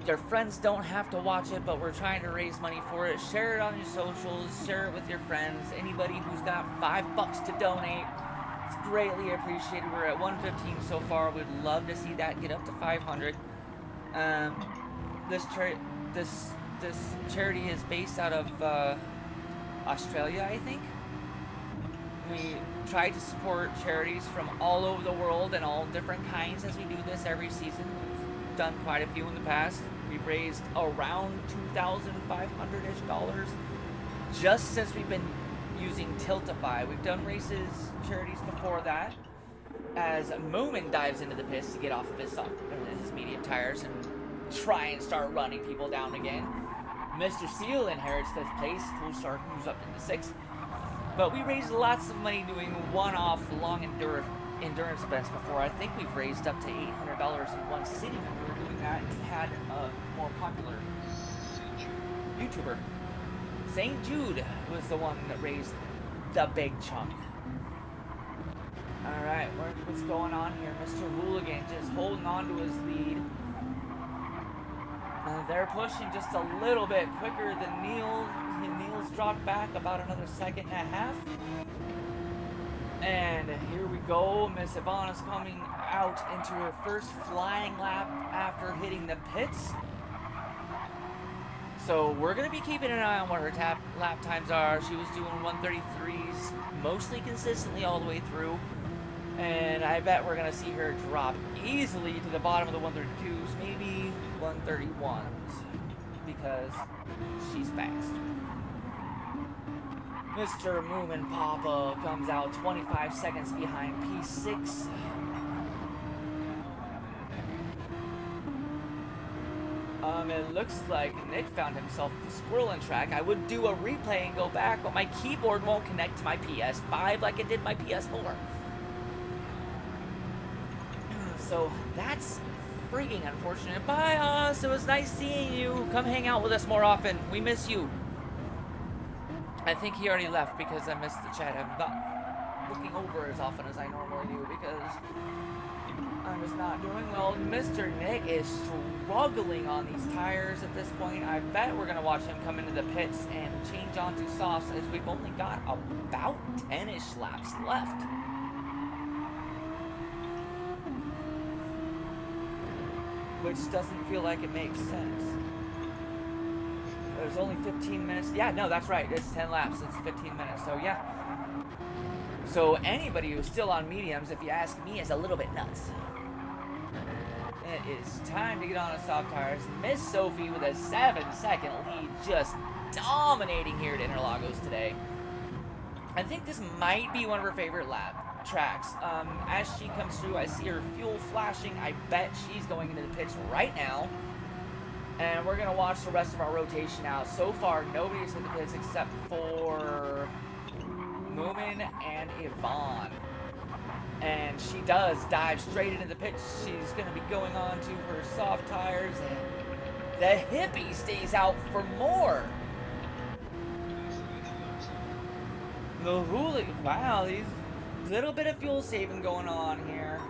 Speaker 1: Their friends don't have to watch it, but we're trying to raise money for it. Share it on your socials. Share it with your friends. Anybody who's got $5 to donate, it's greatly appreciated. We're at 115 so far. We'd love to see that get up to 500. This charity is based out of Australia, I think. We try to support charities from all over the world and all different kinds as we do this every season. We've done quite a few in the past. We've raised around $2,500-ish just since we've been using Tiltify. We've done charities before that, as Moomin dives into the pits to get off of his medium tires and try and start running people down again. Mr. Seal inherits 5th place. Pool Shark moves up into 6th. But we raised lots of money doing one-off long endurance events before. I think we've raised up to $800 in one city when we were doing that, and had a more popular YouTuber. St. Jude was the one that raised the big chunk. Alright, what's going on here? Mr. Hooligan just holding on to his lead. They're pushing just a little bit quicker than Neil. Neil's dropped back about another 1.5 seconds. And here we go. Miss Yvonne is coming out into her first flying lap after hitting the pits. So we're going to be keeping an eye on what her lap times are. She was doing 133s mostly consistently all the way through. And I bet we're going to see her drop easily to the bottom of the 132s, maybe 131s, because she's fast. Mr. Moomin Papa comes out 25 seconds behind P6. It looks like Nick found himself a squirrel in track. I would do a replay and go back, but my keyboard won't connect to my PS5 like it did my PS4. So that's freaking unfortunate. Bye, Us. It was nice seeing you. Come hang out with us more often. We miss you. I think he already left because I missed the chat. I'm not looking over as often as I normally do because I'm just not doing well. Mr. Nick is struggling on these tires at this point. I bet we're going to watch him come into the pits and change onto softs, as we've only got about 10-ish laps left. Which doesn't feel like it makes sense. There's only 15 minutes. Yeah, no, that's right. It's 10 laps. It's 15 minutes. So, yeah. So, anybody who's still on mediums, if you ask me, is a little bit nuts. It is time to get on a soft tires. Miss Sophie with a 7-second lead, just dominating here at Interlagos today. I think this might be one of her favorite laps. tracks. As she comes through, I see her fuel flashing. I bet she's going into the pits right now. And we're going to watch the rest of our rotation out. So far, nobody's in the pits except for Moomin and Yvonne. And she does dive straight into the pits. She's going to be going on to her soft tires. And the hippie stays out for more. The hooligan. Wow, these little bit of fuel saving going on here.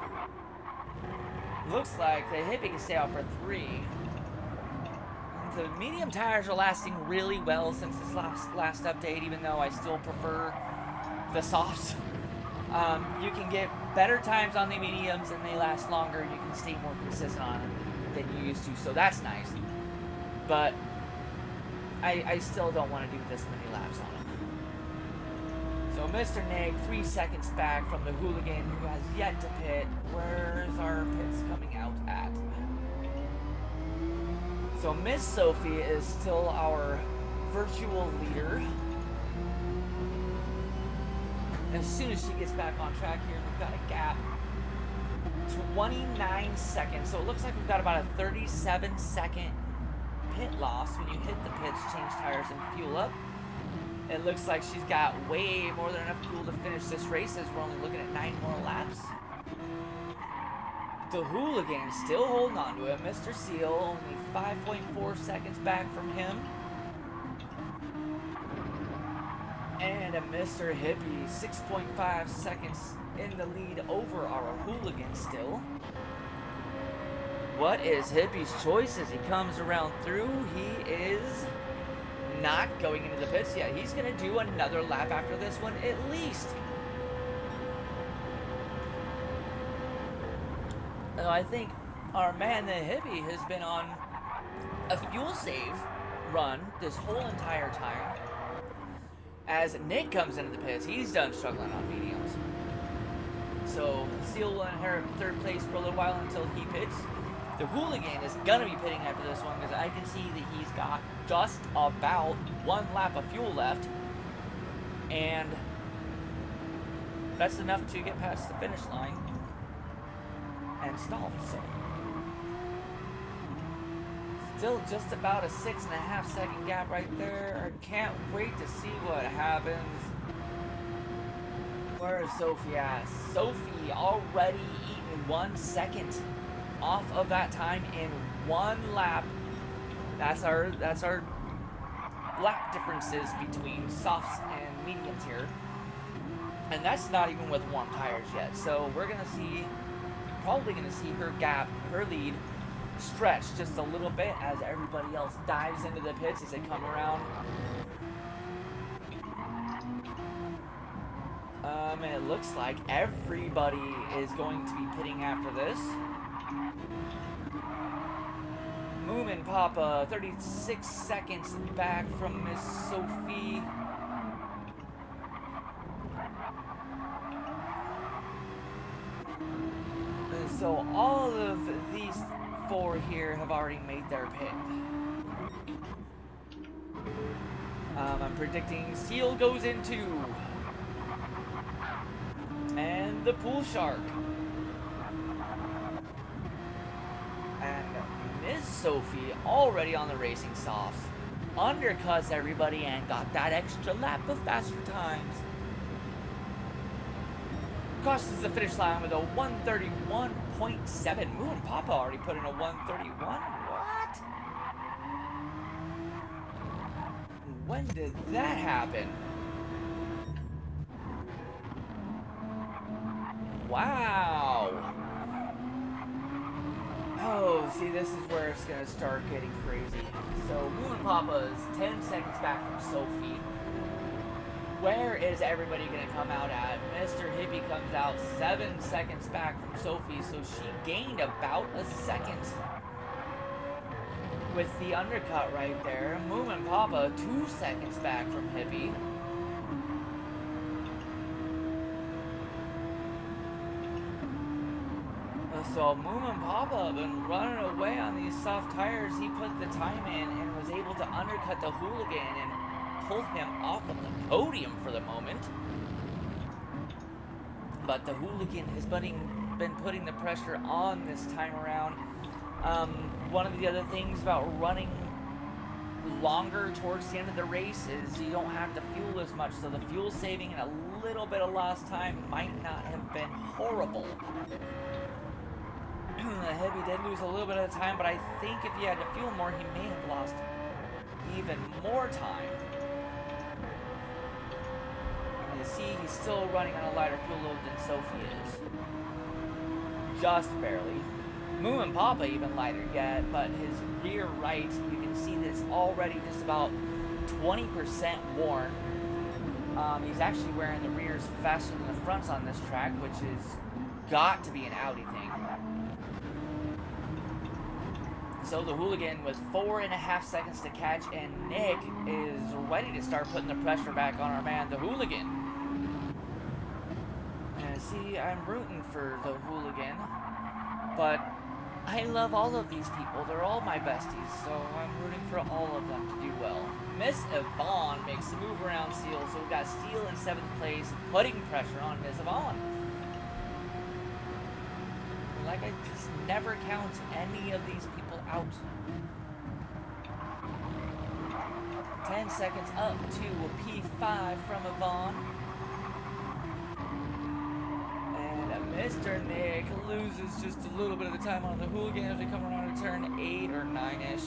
Speaker 1: Looks like the hippie can stay out for 3. The medium tires are lasting really well since this last update, even though I still prefer the softs. You can get better times on the mediums and they last longer. You can stay more consistent on them than you used to, so that's nice. But I still don't want to do this many laps on them. So Mr. Neg, 3 seconds back from the hooligan who has yet to pit. Where's our pits coming out at? So Miss Sophie is still our virtual leader. As soon as she gets back on track here, we've got a gap. 29 seconds. So it looks like we've got about a 37-second pit loss when you hit the pits, change tires, and fuel up. It looks like she's got way more than enough fuel to finish this race, as we're only looking at 9 more laps. The hooligan still holding on to it. Mr. Seal only 5.4 seconds back from him. And a Mr. Hippie 6.5 seconds in the lead over our hooligan still. What is Hippie's choice as he comes around through? He is not going into the pits yet. He's going to do another lap after this one at least. I think our man, the hippie, has been on a fuel save run this whole entire time. As Nick comes into the pits, he's done struggling on mediums. So Seal will inherit 3rd place for a little while until he pits. The hooligan is going to be pitting after this one because I can see that he's got just about 1 lap of fuel left. And that's enough to get past the finish line and stall. So still just about a 6.5 second gap right there. I can't wait to see what happens. Where is Sophie at? Sophie already eaten 1 second off of that time in 1 lap. That's our lap differences between softs and mediums here. And that's not even with warm tires yet. So we're gonna see, probably gonna see her gap, her lead stretch just a little bit as everybody else dives into the pits as they come around. And it looks like everybody is going to be pitting after this. Moomin Papa, 36 seconds back from Miss Sophie. And so all of these 4 here have already made their pit. I'm predicting Seal goes into. And the Pool Shark. And Miss Sophie already on the racing softs. Undercuts everybody and got that extra lap of faster times. Crosses the finish line with a 131.7. Moon Papa already put in a 131. What? When did that happen? Wow. Oh, see, this is where it's going to start getting crazy. So, Moon Papa is 10 seconds back from Sophie. Where is everybody going to come out at? Mr. Hippie comes out 7 seconds back from Sophie, so she gained about a second with the undercut right there. Moon and Papa 2 seconds back from Hippie. So Moon and Papa have been running away on these soft tires. He put the time in and was able to undercut the hooligan and pull him off of the podium for the moment. but the hooligan has been putting the pressure on this time around. One of the other things about running longer towards the end of the race is you don't have to fuel as much, so the fuel saving and a little bit of lost time might not have been horrible. The heavy did lose a little bit of time, but I think if he had to fuel more, he may have lost even more time. You see, he's still running on a lighter fuel load than Sophie is. Just barely. Moo and Papa even lighter yet, but his rear right, you can see that it's already just about 20% worn. He's actually wearing the rears faster than the fronts on this track, which has got to be an Audi thing. So the hooligan with 4.5 seconds to catch, and Nick is ready to start putting the pressure back on our man, the hooligan. And see, I'm rooting for the hooligan, but I love all of these people. They're all my besties, so I'm rooting for all of them to do well. Miss Yvonne makes the move around Seal, so we've got Steele in 7th place, putting pressure on Miss Yvonne. Like, I just never count any of these people out. 10 seconds up to a P5 from Yvonne. And Mr. Nick loses just a little bit of the time on the hooligan as we come around to turn 8 or 9-ish.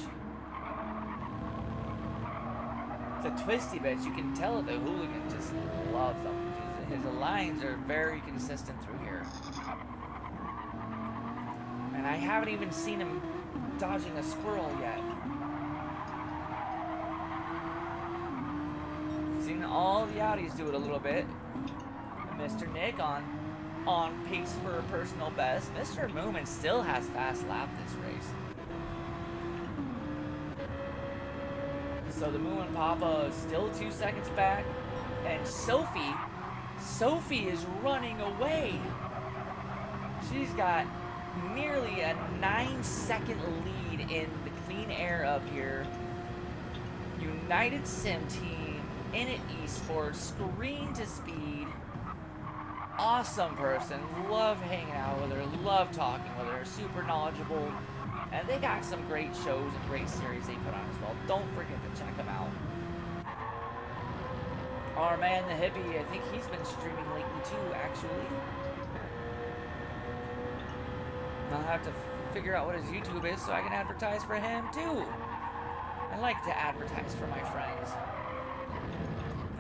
Speaker 1: It's a twisty bit. You can tell that the hooligan just loves them. His lines are very consistent through here. And I haven't even seen him dodging a squirrel yet. Seen all the Audis do it a little bit. Mr. Nick on pace for a personal best. Mr. Moomin still has fast lap this race. So the Moo and Papa is still 2 seconds back. And Sophie is running away. She's got nearly a 9-second lead in the clean air up here. United Sim Team, Init Esports, Screen to Speed. Awesome person. Love hanging out with her. Love talking with her. Super knowledgeable. And they got some great shows and great series they put on as well. Don't forget to check them out. Our man, the hippie, I think he's been streaming lately too, actually. I'll have to figure out what his YouTube is so I can advertise for him too. I like to advertise for my friends.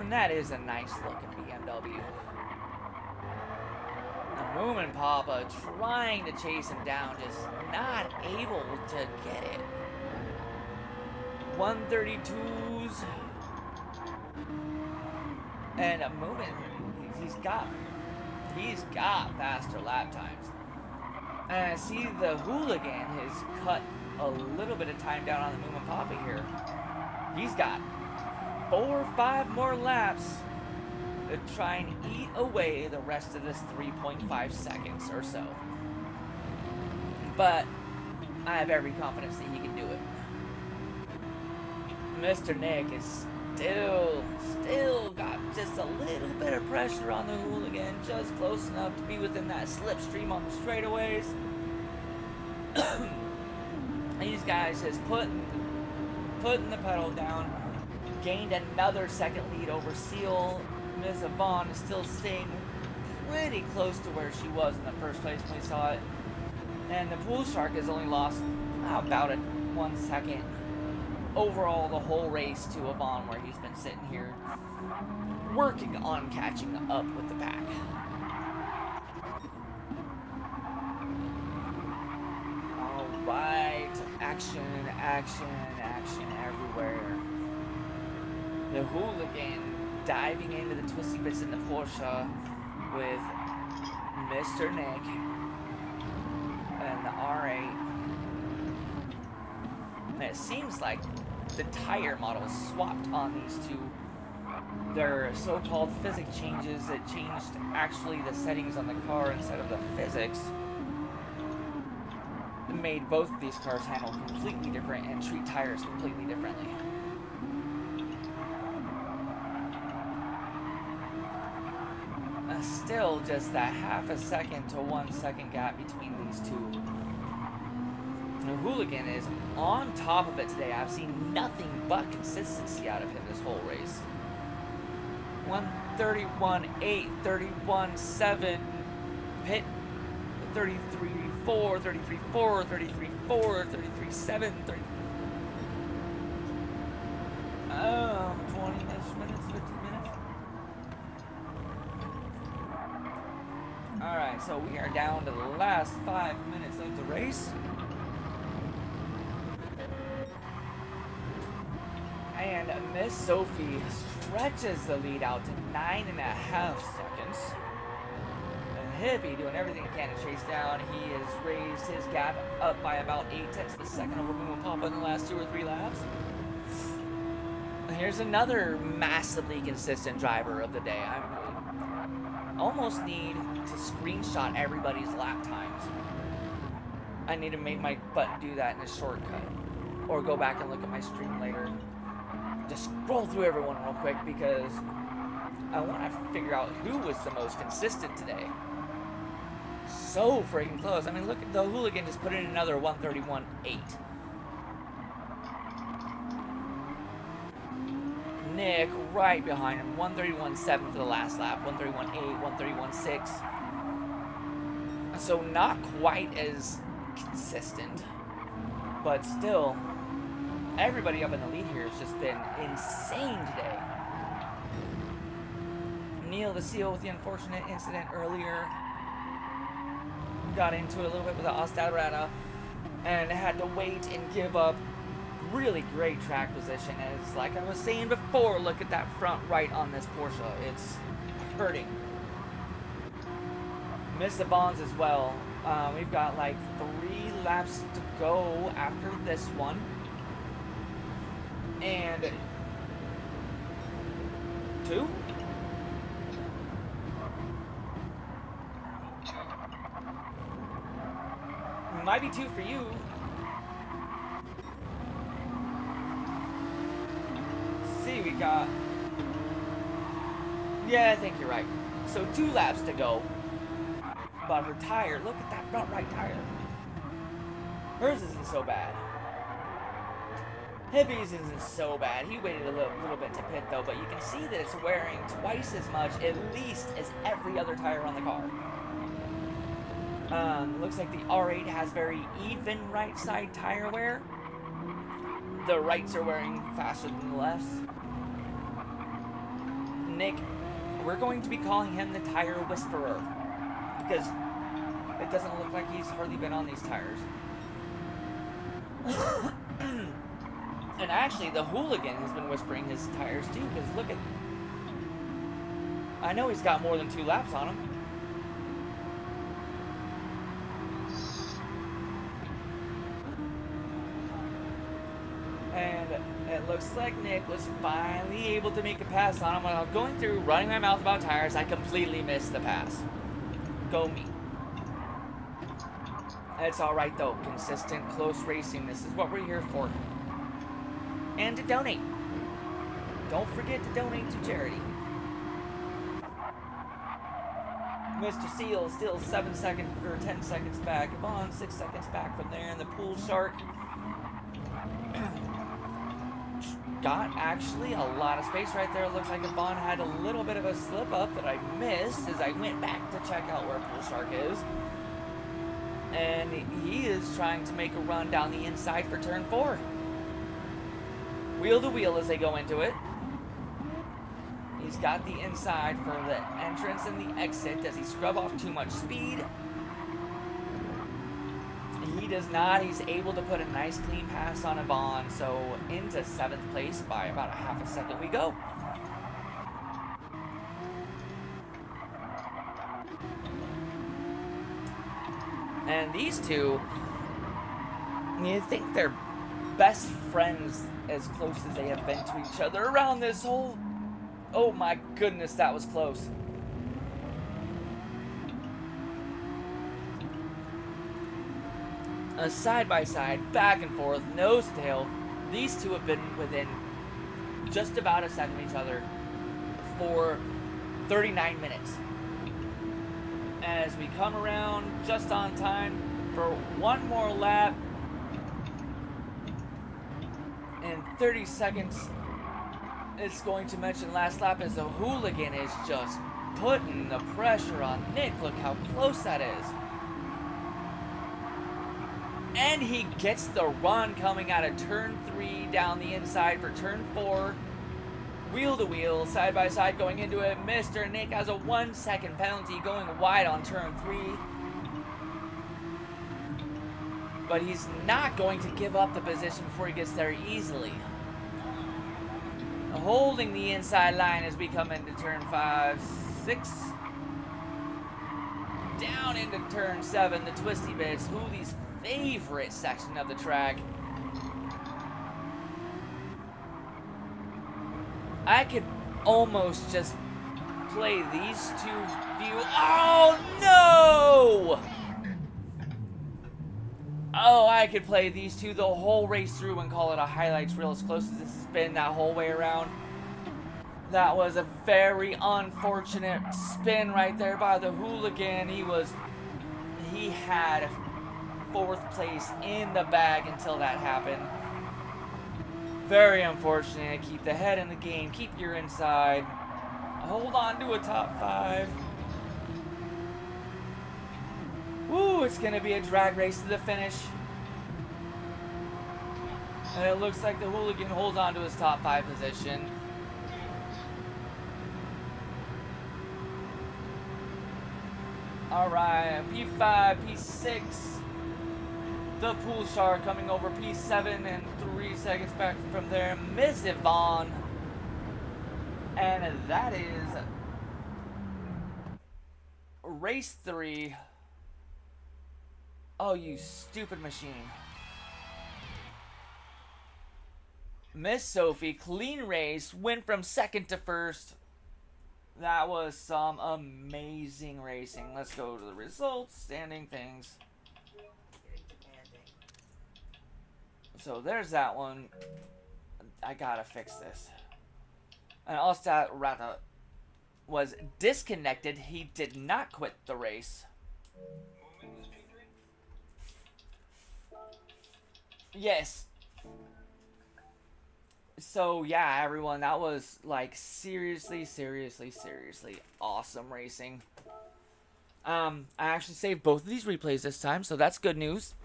Speaker 1: And that is a nice looking BMW. The Moon and Papa trying to chase him down, just not able to get it. 132s. And Moomin, he's got faster lap times. And I see the hooligan has cut a little bit of time down on the Moon and Papa here. He's got 4 or 5 more laps to try and eat away the rest of this 3.5 seconds or so. But I have every confidence that he can do it. Mr. Nick is still got just a little bit of pressure on the hooligan, just close enough to be within that slipstream on the straightaways. These guys just putting the pedal down, gained another second lead over Seal. Ms. Yvonne is still staying pretty close to where she was in the first place when we saw it. And the Pool Shark has only lost about 1 second overall the whole race to Yvonne, where he's been sitting here working on catching up with the pack. Alright, action everywhere. The hooligan diving into the twisty bits in the Porsche with Mr. Nick and the R8. And it seems like the tire models swapped on these two. Their so-called physics changes that changed actually the settings on the car instead of the physics made both of these cars handle completely different and treat tires completely differently. still just that half a second to 1 second gap between these two. The Hooligan is on top of it today. I've seen nothing but consistency out of him this whole race. 1:31.8, 31.7, pit 33.4, 33.4, 33.4, 33.7, 30. 20 minutes, 15 minutes. Alright, so we are down to the last 5 minutes of the race. And Miss Sophie stretches the lead out to 9.5 seconds. And Hippie doing everything he can to chase down. He has raised his gap up by about 8/10 of a second over Moon Papa in the last 2 or 3 laps. Here's another massively consistent driver of the day. I almost need to screenshot everybody's lap times. I need to make my button do that in a shortcut. Or go back and look at my stream later. Just scroll through everyone real quick because I want to figure out who was the most consistent today. So freaking close. I mean, look, the Hooligan just put in another 1:31.8. Nick right behind him, 1:31.7 for the last lap, 1:31.8, 1:31.6. So not quite as consistent, but still, everybody up in the lead here has just been insane today. Neil the Seal with the unfortunate incident earlier. Got into it a little bit with the Ostadrata and had to wait and give up really great track position. As like I was saying before, look at that front right on this Porsche. It's hurting. Miss Yvonne's as well. We've got like 3 laps to go after this one. And 2? Might be 2 for you. See, we got... Yeah, I think you're right. So 2 laps to go. But her tire, look at that front right tire. Hers isn't so bad. Hippie's isn't so bad. He waited a little bit to pit though, but you can see that it's wearing twice as much, at least, as every other tire on the car. Looks like the R8 has very even right side tire wear. The rights are wearing faster than the lefts. Nick, we're going to be calling him the Tire Whisperer, because it doesn't look like he's hardly been on these tires. And actually, the Hooligan has been whispering his tires too, because look at... I know he's got more than 2 laps on him. And it looks like Nick was finally able to make a pass on him. While going through, running my mouth about tires, I completely missed the pass. Go me. It's alright though. Consistent, close racing. This is what we're here for. And to donate. Don't forget to donate to charity. Mr. Seal still 7 seconds or 10 seconds back. Yvonne 6 seconds back from there. And the Pool Shark got actually a lot of space right there. It looks like Yvonne had a little bit of a slip up that I missed as I went back to check out where Pool Shark is. And he is trying to make a run down the inside for turn 4. Wheel to wheel as they go into it. He's got the inside for the entrance and the exit. Does he scrub off too much speed? He does not. He's able to put a nice clean pass on Yvonne. So into 7th place by about a half a second we go. And these two, you think they're best friends as close as they have been to each other around this whole... Oh my goodness, that was close. A side-by-side, back and forth, nose to tail. These two have been within just about a second of each other for 39 minutes. as we come around just on time for one more lap. In 30 seconds, it's going to mention last lap as the hooligan is just putting the pressure on Nick. Look how close that is. And he gets the run coming out of turn 3 down the inside for turn 4. Wheel to wheel, side by side going into it. Mr. Nick has a 1 second penalty going wide on turn 3. But he's not going to give up the position before he gets there easily. Holding the inside line as we come into turn 5, 6. Down into turn 7, the twisty bits. Hoolie's favorite section of the track. I could almost just play these two view. Oh no! Oh, I could play these two the whole race through and call it a highlights reel as close as this has been that whole way around. That was a very unfortunate spin right there by the hooligan. He had 4th place in the bag until that happened. Very unfortunate. Keep the head in the game. Keep your inside. Hold on to a top 5. Woo, it's going to be a drag race to the finish. And it looks like the hooligan holds on to his top 5 position. Alright, P5, P6. The pool shark coming over P7 and 3 seconds back from there. Miss Yvonne. And that is race 3. Oh, you stupid machine. Miss Sophie, clean race, went from 2nd to 1st. That was some amazing racing. Let's go to the results, standing things. So there's that one. I gotta fix this. And Alstad Rata was disconnected. He did not quit the race. Yes. So yeah, everyone, that was like seriously awesome racing. I actually saved both of these replays this time, so that's good news.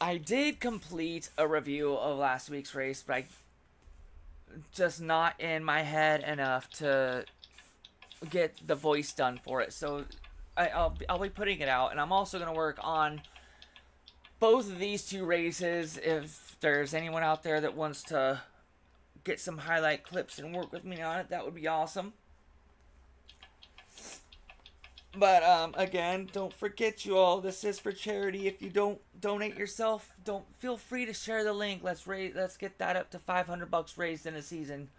Speaker 1: I did complete a review of last week's race, but I just not in my head enough to get the voice done for it. So I'll be putting it out, and I'm also gonna work on both of these 2 races. If there's anyone out there that wants to get some highlight clips and work with me on it, that would be awesome. But again, don't forget, you all, this is for charity. If you don't donate yourself, don't feel free to share the link. Let's get that up to $500 raised in a season.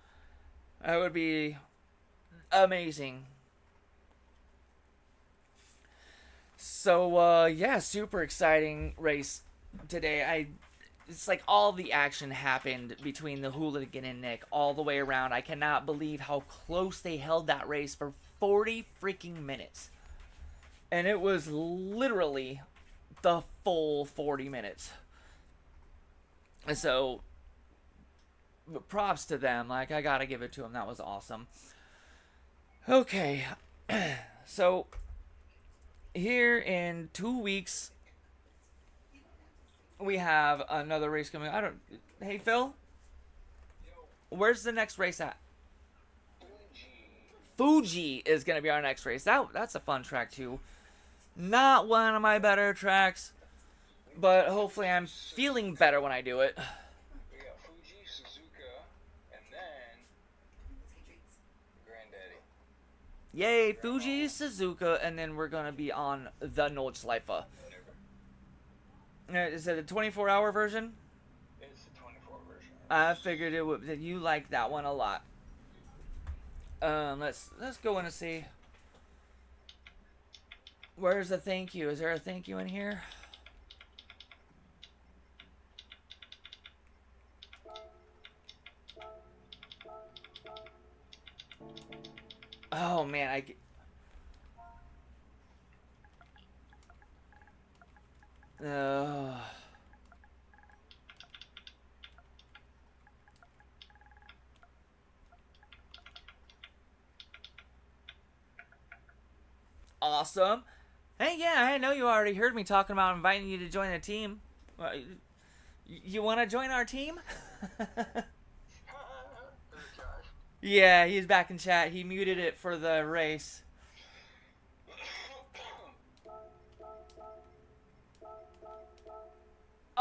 Speaker 1: That would be amazing. So yeah, super exciting race today. It's like all the action happened between the hooligan and Nick all the way around. I cannot believe how close they held that race for 40 freaking minutes. And it was literally the full 40 minutes. And so, props to them. Like, I gotta give it to them. That was awesome. Okay. So, here in 2 weeks, we have another race coming. Hey, Phil? Where's the next race at? Fuji is going to be our next race. That's a fun track, too. Not one of my better tracks, but hopefully I'm feeling better when I do it.
Speaker 2: We got Fuji, Suzuka, and then Granddaddy.
Speaker 1: Yay, Fuji, Suzuka, and then we're going to be on the Nordschleife. Is it a 24-hour version?
Speaker 2: It's the 24 version.
Speaker 1: I figured it would. That you like that one a lot. Let's go in and see. Where's the thank you? Is there a thank you in here? Oh man, uh, awesome. Hey, yeah, I know you already heard me talking about inviting you to join the team. You want to join our team?
Speaker 2: Josh.
Speaker 1: Yeah, he's back in chat. He muted it for the race.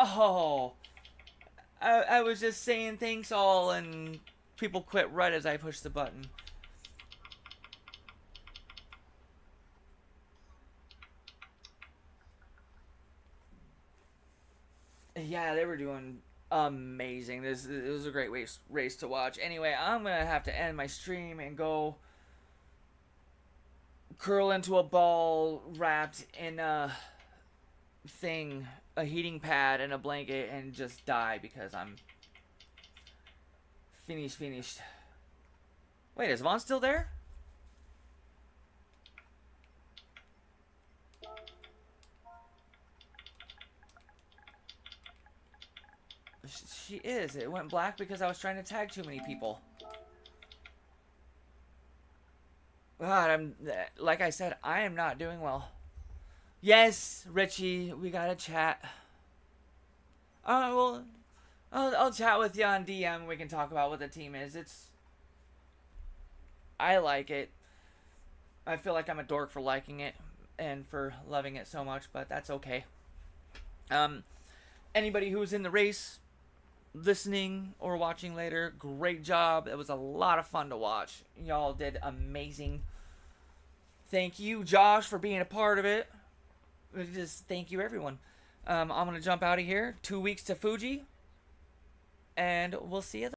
Speaker 1: Oh, I was just saying thanks all, and people quit right as I pushed the button. Yeah, they were doing amazing. It was a great race to watch. Anyway, I'm gonna have to end my stream and go curl into a ball wrapped in a thing, a heating pad and a blanket, and just die because I'm finished. Wait, is Vaughn still there? She is. It went black because I was trying to tag too many people. God, like I said, I am not doing well. Yes, Richie, we got to chat. Well, I'll chat with you on DM. We can talk about what the team is. I like it. I feel like I'm a dork for liking it and for loving it so much, but that's okay. Anybody who's in the race, listening or watching later, great job. It was a lot of fun to watch. Y'all did amazing. Thank you, Josh, for being a part of it. Just thank you, everyone. I'm gonna jump out of here. 2 weeks to Fuji, and we'll see you.